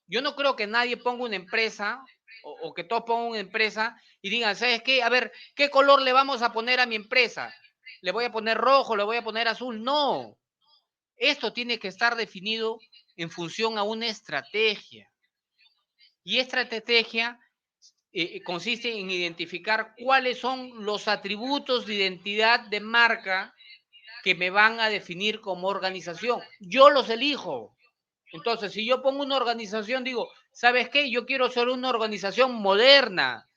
Yo no creo que nadie ponga una empresa o que todos pongan una empresa y digan, ¿sabes qué? A ver, ¿qué color le vamos a poner a mi empresa? ¿Le voy a poner rojo? ¿Le voy a poner azul? No. Esto tiene que estar definido en función a una estrategia. Y esta estrategia consiste en identificar cuáles son los atributos de identidad de marca que me van a definir como organización. Yo los elijo. Entonces, si yo pongo una organización, digo, ¿sabes qué? Yo quiero ser una organización moderna,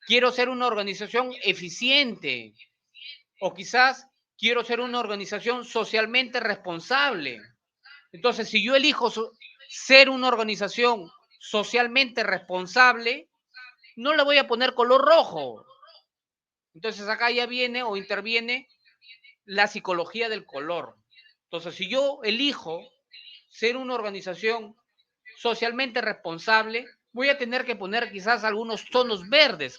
quiero ser una organización eficiente, o quizás quiero ser una organización socialmente responsable. Entonces, si yo elijo ser una organización socialmente responsable, no le voy a poner color rojo. Entonces, acá ya viene o interviene la psicología del color. Entonces, si yo elijo ser una organización socialmente responsable, voy a tener que poner quizás algunos tonos verdes,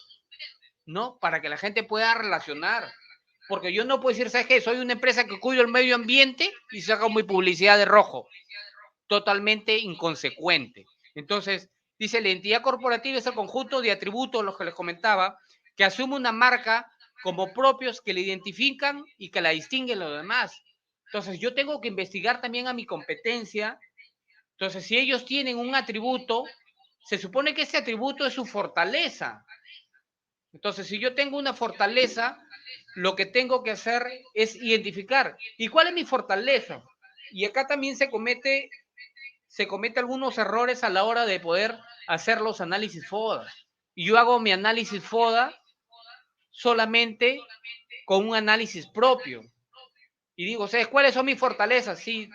¿no? Para que la gente pueda relacionar. Porque yo no puedo decir, ¿sabes qué? Soy una empresa que cuido el medio ambiente y saco mi publicidad de rojo. Totalmente inconsecuente. Entonces, dice, la identidad corporativa es el conjunto de atributos, los que les comentaba, que asume una marca como propios que la identifican y que la distinguen de los demás. Entonces, yo tengo que investigar también a mi competencia. Entonces, si ellos tienen un atributo, se supone que ese atributo es su fortaleza. Entonces, si yo tengo una fortaleza, lo que tengo que hacer es identificar. ¿Y cuál es mi fortaleza? Y acá también se comete algunos errores a la hora de poder hacer los análisis FODA. Y yo hago mi análisis FODA solamente con un análisis propio. Y digo, ¿sabes cuáles son mis fortalezas? Sí,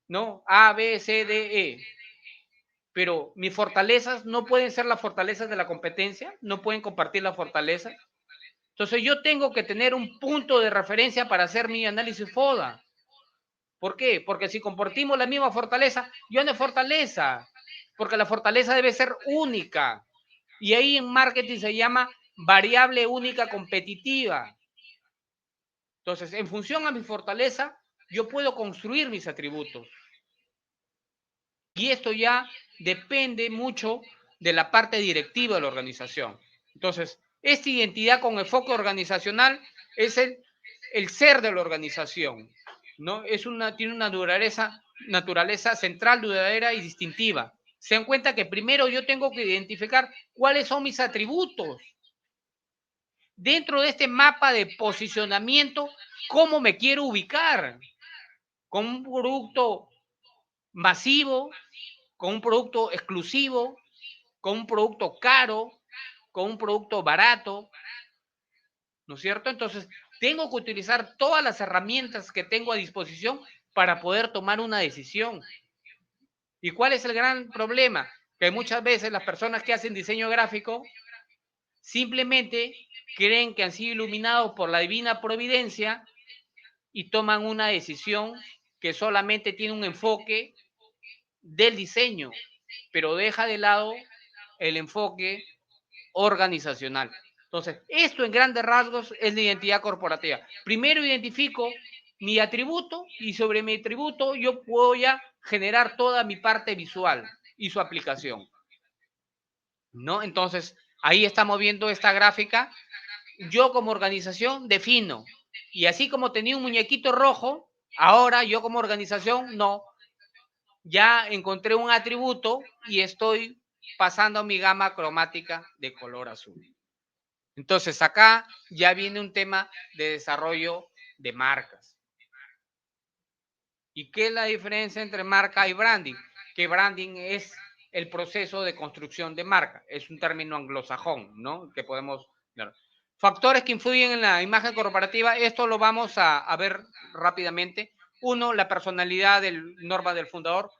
¿no? A, B, C, D, E. Pero mis fortalezas no pueden ser las fortalezas de la competencia, no pueden compartir las fortalezas. Entonces yo tengo que tener un punto de referencia para hacer mi análisis FODA. ¿Por qué? Porque si compartimos la misma fortaleza, yo no es fortaleza, porque la fortaleza debe ser única. Y ahí en marketing se llama variable única competitiva. Entonces, en función a mi fortaleza, yo puedo construir mis atributos. Y esto ya depende mucho de la parte directiva de la organización. Entonces, esta identidad con enfoque organizacional es el ser de la organización, ¿no? Tiene una naturaleza central, duradera y distintiva. Se dan cuenta que primero yo tengo que identificar cuáles son mis atributos. Dentro de este mapa de posicionamiento, ¿cómo me quiero ubicar? ¿Con un producto masivo? ¿Con un producto exclusivo? ¿Con un producto caro? ¿Con un producto barato? ¿No es cierto? Entonces, tengo que utilizar todas las herramientas que tengo a disposición para poder tomar una decisión. ¿Y cuál es el gran problema? Que muchas veces las personas que hacen diseño gráfico simplemente creen que han sido iluminados por la divina providencia y toman una decisión que solamente tiene un enfoque del diseño, pero deja de lado el enfoque organizacional. Entonces, esto en grandes rasgos es la identidad corporativa. Primero identifico mi atributo y sobre mi atributo yo voy a generar toda mi parte visual y su aplicación, ¿no? Entonces, ahí estamos viendo esta gráfica. Yo como organización defino, y así como tenía un muñequito rojo, ahora yo como organización no, ya encontré un atributo y estoy pasando mi gama cromática de color azul. Entonces acá ya viene un tema de desarrollo de marcas. ¿Y qué es la diferencia entre marca y branding? Que branding es el proceso de construcción de marca. Es un término anglosajón, ¿no? Que podemos ver. Factores que influyen en la imagen corporativa, esto lo vamos a ver rápidamente. Uno, la personalidad norma del fundador.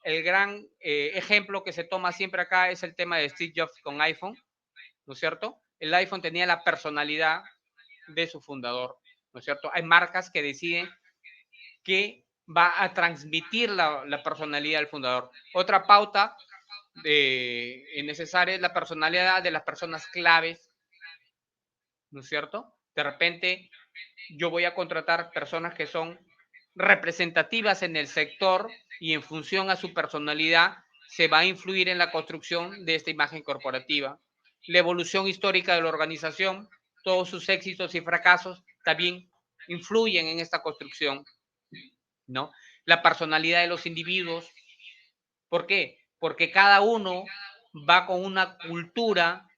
El gran ejemplo que se toma siempre acá es el tema de Steve Jobs con iPhone, ¿no es cierto? El iPhone tenía la personalidad de su fundador, ¿no es cierto? Hay marcas que deciden que va a transmitir la personalidad del fundador. Otra pauta necesaria es la personalidad de las personas claves, ¿no es cierto? De repente yo voy a contratar personas que son representativas en el sector y en función a su personalidad se va a influir en la construcción de esta imagen corporativa. La evolución histórica de la organización, todos sus éxitos y fracasos también influyen en esta construcción, ¿no? La personalidad de los individuos. ¿Por qué? Porque cada uno va con una cultura,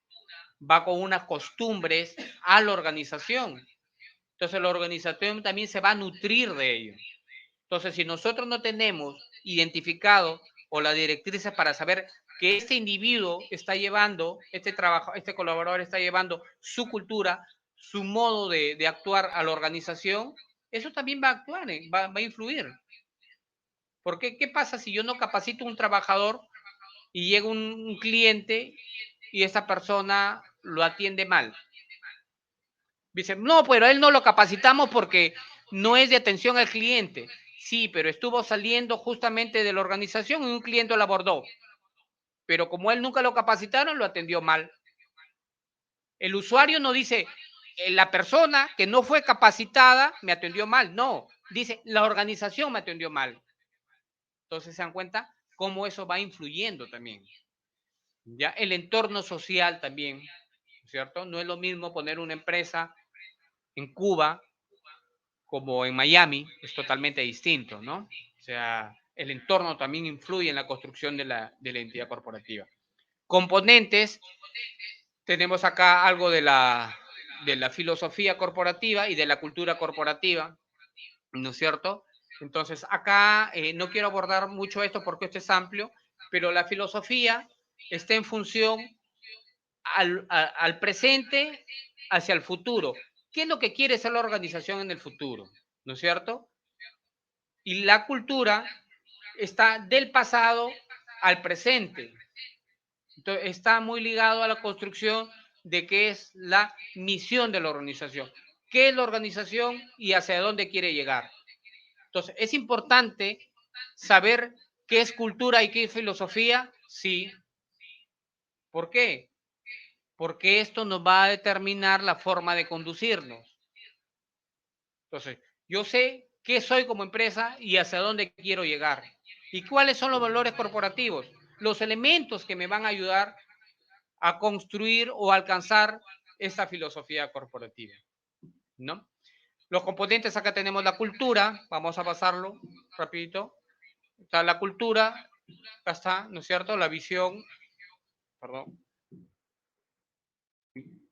va con unas costumbres a la organización. Entonces la organización también se va a nutrir de ello. Entonces, si nosotros no tenemos identificado o las directrices para saber que este individuo está llevando, este colaborador está llevando su cultura, su modo de actuar a la organización, eso también va a actuar, va a influir. Porque, ¿qué pasa si yo no capacito a un trabajador y llega un cliente y esa persona lo atiende mal? Dice, no, pero a él no lo capacitamos porque no es de atención al cliente. Sí, pero estuvo saliendo justamente de la organización y un cliente lo abordó. Pero como él nunca lo capacitaron, lo atendió mal. El usuario no dice, la persona que no fue capacitada me atendió mal. No, dice, la organización me atendió mal. Entonces se dan cuenta cómo eso va influyendo también. Ya el entorno social también, ¿cierto? No es lo mismo poner una empresa en Cuba como en Miami, es totalmente distinto, ¿no? O sea, el entorno también influye en la construcción de la entidad corporativa. Componentes, tenemos acá algo de la filosofía corporativa y de la cultura corporativa, ¿no es cierto? Entonces, acá no quiero abordar mucho esto porque esto es amplio, pero la filosofía está en función al presente hacia el futuro. ¿Qué es lo que quiere ser la organización en el futuro? ¿No es cierto? Y la cultura está del pasado al presente. Entonces, está muy ligado a la construcción de qué es la misión de la organización. ¿Qué es la organización y hacia dónde quiere llegar? Entonces, ¿es importante saber qué es cultura y qué es filosofía? Sí. ¿Por qué? Porque esto nos va a determinar la forma de conducirnos. Entonces, yo sé qué soy como empresa y hacia dónde quiero llegar. ¿Y cuáles son los valores corporativos? Los elementos que me van a ayudar a construir o alcanzar esta filosofía corporativa, ¿no? Los componentes, acá tenemos la cultura, vamos a pasarlo rapidito. Está la cultura, acá está, ¿no es cierto? La visión, perdón,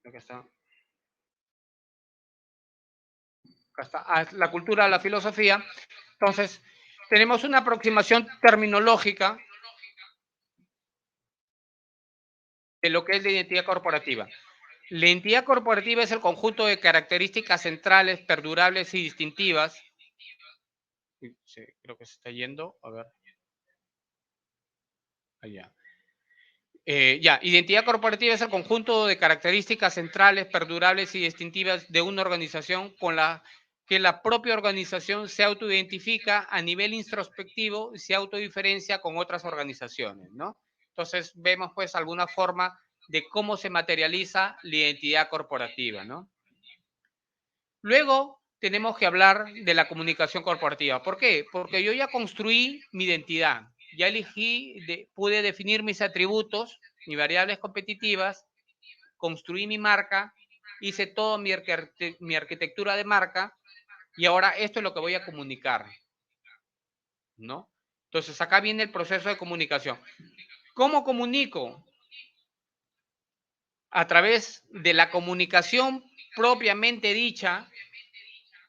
acá está. Acá está, la cultura, la filosofía. Entonces, tenemos una aproximación terminológica de lo que es la identidad corporativa. La identidad corporativa es el conjunto de características centrales, perdurables y distintivas. Sí, creo que se está yendo. A ver. Allá. Ya, identidad corporativa es el conjunto de características centrales, perdurables y distintivas de una organización con la que la propia organización se autoidentifica a nivel introspectivo y se autodiferencia con otras organizaciones, ¿no? Entonces vemos pues alguna forma de cómo se materializa la identidad corporativa, ¿no? Luego tenemos que hablar de la comunicación corporativa. ¿Por qué? Porque yo ya construí mi identidad, ya elegí, pude definir mis atributos, mis variables competitivas, construí mi marca, hice toda mi arquitectura de marca y ahora esto es lo que voy a comunicar, ¿no? Entonces acá viene el proceso de comunicación. ¿Cómo comunico? A través de la comunicación propiamente dicha,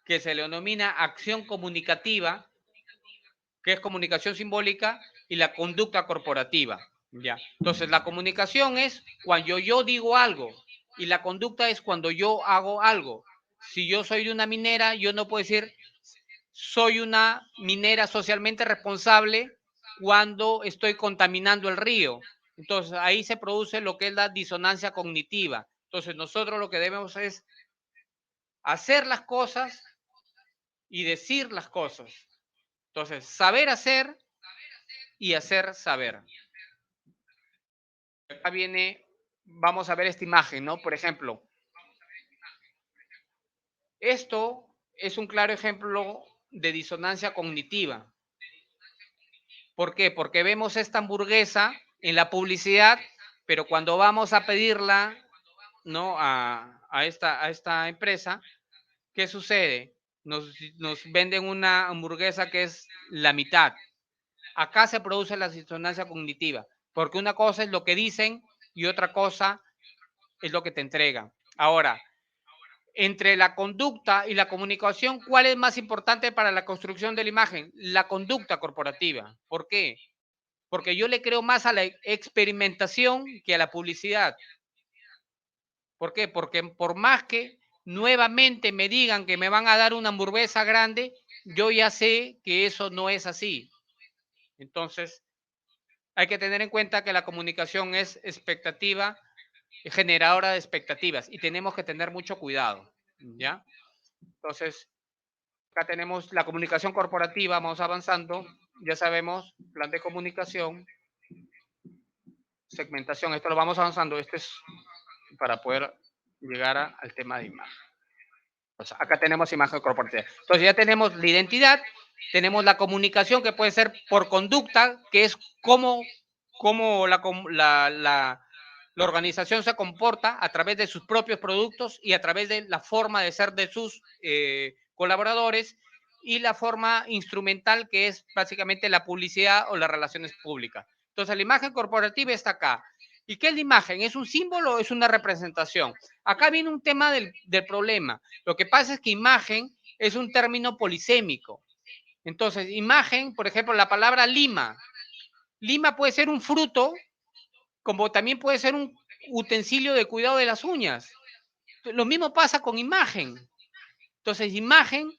que se le denomina acción comunicativa, que es comunicación simbólica, y la conducta corporativa. ¿Ya? Entonces, la comunicación es cuando yo digo algo y la conducta es cuando yo hago algo. Si yo soy de una minera, yo no puedo decir soy una minera socialmente responsable cuando estoy contaminando el río. Entonces, ahí se produce lo que es la disonancia cognitiva. Entonces, nosotros lo que debemos es hacer las cosas y decir las cosas. Entonces, saber hacer y hacer saber. Acá viene, vamos a ver esta imagen, ¿no? Por ejemplo, esto es un claro ejemplo de disonancia cognitiva. ¿Por qué? Porque vemos esta hamburguesa en la publicidad, pero cuando vamos a pedirla, ¿no? a esta empresa, ¿qué sucede? Nos venden una hamburguesa que es la mitad. Acá se produce la disonancia cognitiva, porque una cosa es lo que dicen y otra cosa es lo que te entregan. Ahora, entre la conducta y la comunicación, ¿cuál es más importante para la construcción de la imagen? La conducta corporativa. ¿Por qué? Porque yo le creo más a la experimentación que a la publicidad. ¿Por qué? Porque por más que nuevamente me digan que me van a dar una hamburguesa grande, yo ya sé que eso no es así. Entonces, hay que tener en cuenta que la comunicación es expectativa, generadora de expectativas, y tenemos que tener mucho cuidado, ¿ya? Entonces, acá tenemos la comunicación corporativa, vamos avanzando, ya sabemos, plan de comunicación, segmentación, esto lo vamos avanzando, esto es para poder llegar al tema de imagen. Pues acá tenemos imagen corporativa. Entonces ya tenemos la identidad, tenemos la comunicación que puede ser por conducta, que es cómo la organización se comporta a través de sus propios productos y a través de la forma de ser de sus colaboradores, y la forma instrumental, que es básicamente la publicidad o las relaciones públicas. Entonces la imagen corporativa está acá. ¿Y qué es la imagen? ¿Es un símbolo o es una representación? Acá viene un tema del problema. Lo que pasa es que imagen es un término polisémico. Entonces, imagen, por ejemplo, la palabra lima. Lima puede ser un fruto, como también puede ser un utensilio de cuidado de las uñas. Lo mismo pasa con imagen. Entonces, imagen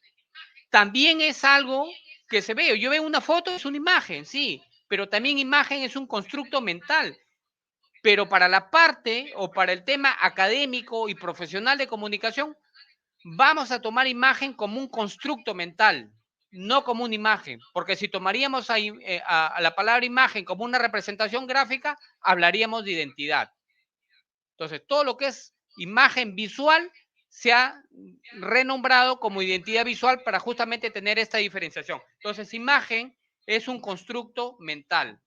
también es algo que se ve. Yo veo una foto, es una imagen, sí, pero también imagen es un constructo mental. Pero para la parte o para el tema académico y profesional de comunicación, vamos a tomar imagen como un constructo mental, no como una imagen, porque si tomaríamos a la palabra imagen como una representación gráfica, hablaríamos de identidad. Entonces, todo lo que es imagen visual se ha renombrado como identidad visual para justamente tener esta diferenciación. Entonces, imagen es un constructo mental,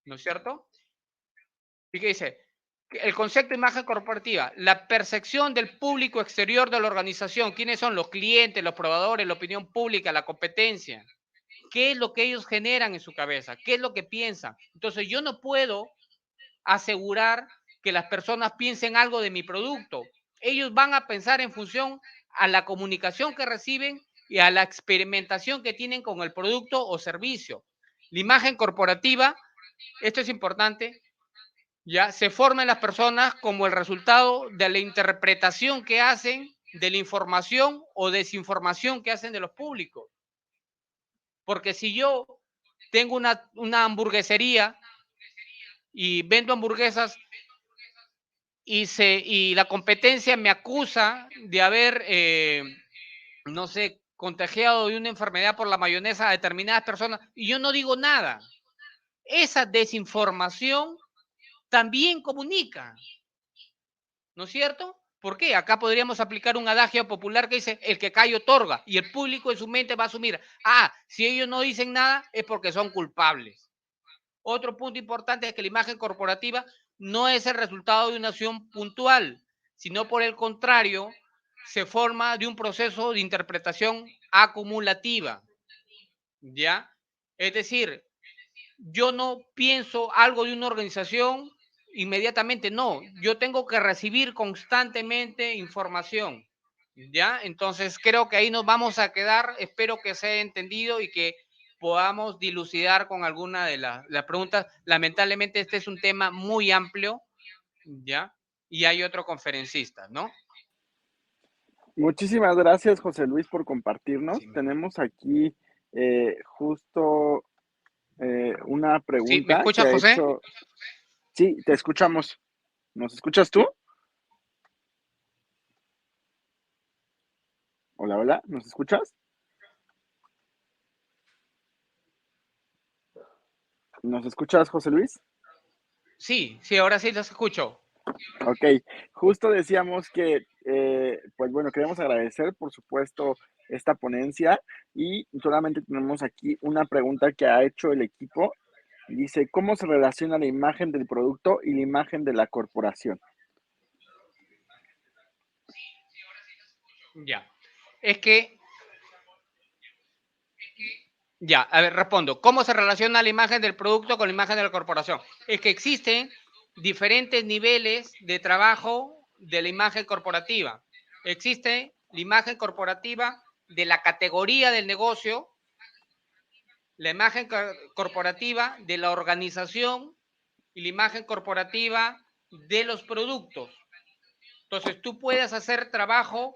¿no es cierto? ¿Y qué dice? El concepto de imagen corporativa, la percepción del público exterior de la organización. ¿Quiénes son? Los clientes, los proveedores, la opinión pública, la competencia. ¿Qué es lo que ellos generan en su cabeza? ¿Qué es lo que piensan? Entonces, yo no puedo asegurar que las personas piensen algo de mi producto. Ellos van a pensar en función a la comunicación que reciben y a la experimentación que tienen con el producto o servicio. La imagen corporativa, esto es importante, ya se forman las personas como el resultado de la interpretación que hacen de la información o desinformación que hacen de los públicos. Porque si yo tengo una hamburguesería y vendo hamburguesas y la competencia me acusa de haber, no sé, contagiado de una enfermedad por la mayonesa a determinadas personas y yo no digo nada, esa desinformación también comunica, ¿no es cierto? ¿Por qué? Acá podríamos aplicar un adagio popular que dice, el que calla otorga, y el público en su mente va a asumir, si ellos no dicen nada es porque son culpables. Otro punto importante es que la imagen corporativa no es el resultado de una acción puntual, sino por el contrario, se forma de un proceso de interpretación acumulativa, ¿ya? Es decir, yo no pienso algo de una organización inmediatamente, no, yo tengo que recibir constantemente información, ¿ya? Entonces creo que ahí nos vamos a quedar, espero que se haya entendido y que podamos dilucidar con alguna de las preguntas. Lamentablemente este es un tema muy amplio, ¿ya? Y hay otro conferencista, ¿no? Muchísimas gracias, José Luis, por compartirnos. Sí, Tenemos aquí justo una ¿sí? ¿Me pregunta que escuchas, ha José? hecho. Sí, te escuchamos. ¿Nos escuchas tú? Hola, hola, ¿nos escuchas? ¿Nos escuchas, José Luis? Sí, sí, ahora sí los escucho. Ok, justo decíamos que, pues bueno, queremos agradecer, por supuesto, esta ponencia y solamente tenemos aquí una pregunta que ha hecho el equipo. Dice, ¿cómo se relaciona la imagen del producto y la imagen de la corporación? Ya. Es que, ya, a ver, respondo. ¿Cómo se relaciona la imagen del producto con la imagen de la corporación? Es que existen diferentes niveles de trabajo de la imagen corporativa. Existe la imagen corporativa de la categoría del negocio, la imagen corporativa de la organización y la imagen corporativa de los productos. Entonces, tú puedes hacer trabajo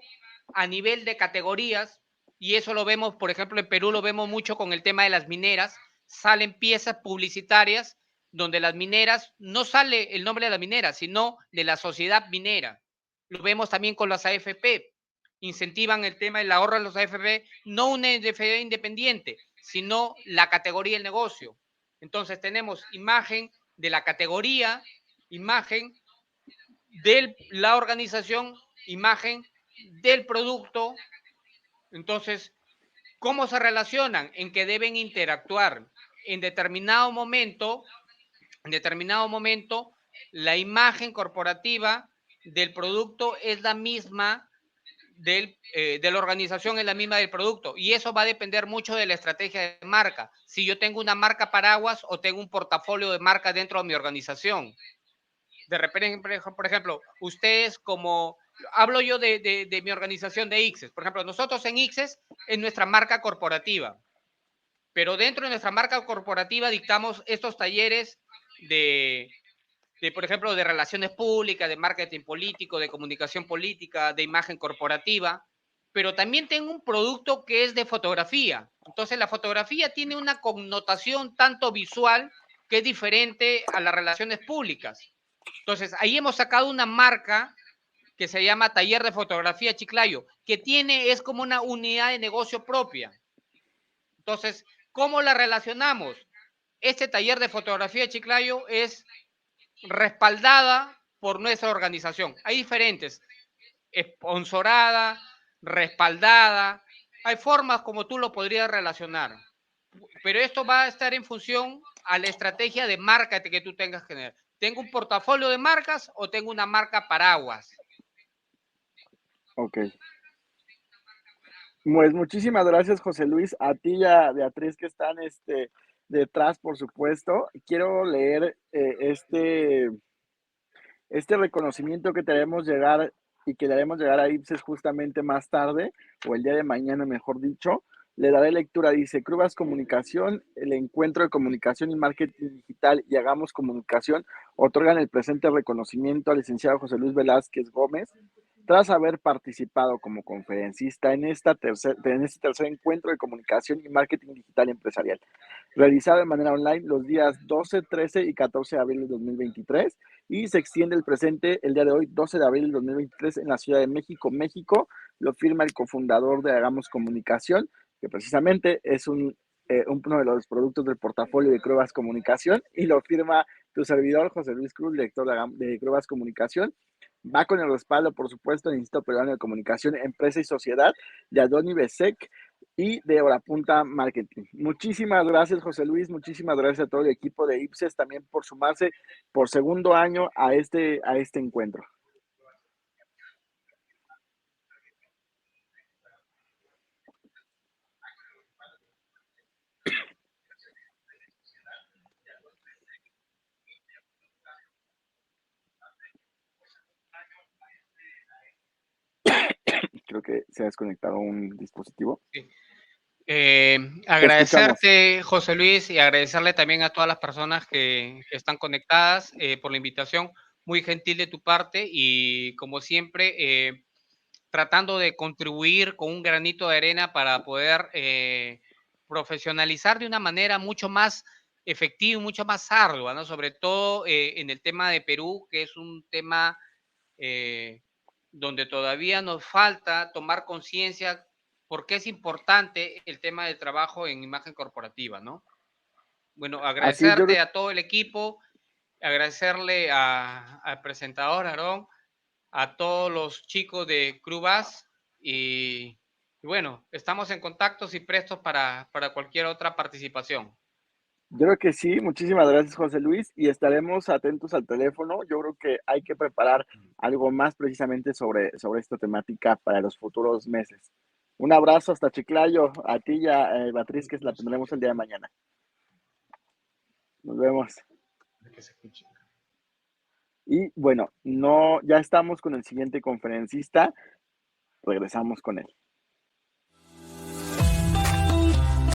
a nivel de categorías y eso lo vemos, por ejemplo, en Perú lo vemos mucho con el tema de las mineras. Salen piezas publicitarias donde las mineras, no sale el nombre de la minera, sino de la sociedad minera. Lo vemos también con las AFP. Incentivan el tema del ahorro de los AFP, no una AFP independiente, sino la categoría del negocio. Entonces tenemos imagen de la categoría, imagen de la organización, imagen del producto. Entonces, ¿cómo se relacionan? En que deben interactuar. En determinado momento, la imagen corporativa del producto es la misma de la organización, es la misma del producto. Y eso va a depender mucho de la estrategia de marca. Si yo tengo una marca paraguas o tengo un portafolio de marcas dentro de mi organización. De repente, por ejemplo, ustedes como, hablo yo de mi organización de ICSES, por ejemplo, nosotros en ICSES es nuestra marca corporativa, pero dentro de nuestra marca corporativa dictamos estos talleres por ejemplo, de relaciones públicas, de marketing político, de comunicación política, de imagen corporativa, pero también tengo un producto que es de fotografía. Entonces, la fotografía tiene una connotación tanto visual que es diferente a las relaciones públicas. Entonces, ahí hemos sacado una marca que se llama Taller de Fotografía Chiclayo, que es como una unidad de negocio propia. Entonces, ¿cómo la relacionamos? Este taller de fotografía Chiclayo es respaldada por nuestra organización. Hay diferentes, sponsorada, respaldada, hay formas como tú lo podrías relacionar, pero esto va a estar en función a la estrategia de marca que tú tengas que tener. ¿Tengo un portafolio de marcas o tengo una marca paraguas? Ok. Pues muchísimas gracias, José Luis, a ti y a Beatriz que están detrás, por supuesto. Quiero leer este reconocimiento que tenemos llegar y que le haremos llegar a IPSES justamente más tarde, o el día de mañana, mejor dicho. Le daré lectura, dice, Crubas Comunicación, el encuentro de comunicación y marketing digital y Hagamos Comunicación otorgan el presente reconocimiento al licenciado José Luis Velázquez Gómez, tras haber participado como conferencista en este tercer encuentro de comunicación y marketing digital empresarial, realizado de manera online los días 12, 13 y 14 de abril de 2023, y se extiende el presente el día de hoy, 12 de abril de 2023, en la Ciudad de México, México. Lo firma el cofundador de Hagamos Comunicación, que precisamente es uno de los productos del portafolio de Crubas Comunicación, y lo firma tu servidor, José Luis Cruz, director de Crubas Comunicación. Va con el respaldo, por supuesto, del Instituto Peruano de Comunicación, Empresa y Sociedad, de Adoni Besek y de Horapunta Marketing. Muchísimas gracias, José Luis. Muchísimas gracias a todo el equipo de IPSES también por sumarse por segundo año a este encuentro. Creo que se ha desconectado un dispositivo. Sí. Agradecerte, José Luis, y agradecerle también a todas las personas que están conectadas por la invitación. Muy gentil de tu parte y, como siempre, tratando de contribuir con un granito de arena para poder profesionalizar de una manera mucho más efectiva y mucho más ardua, ¿no? Sobre todo en el tema de Perú, que es un tema donde todavía nos falta tomar conciencia porque es importante el tema del trabajo en imagen corporativa, ¿no? Bueno, Así es, agradecerte a todo el equipo, agradecerle al presentador Aarón, a todos los chicos de Crubas y bueno, estamos en contacto y prestos para cualquier otra participación. yo creo que sí. Muchísimas gracias, José Luis, y estaremos atentos al teléfono. Yo creo que hay que preparar algo más precisamente sobre esta temática para los futuros meses. Un abrazo hasta Chiclayo, a ti y a Beatriz, que la tendremos el día de mañana. Nos vemos. Y bueno, ya estamos con el siguiente conferencista. regresamos con él.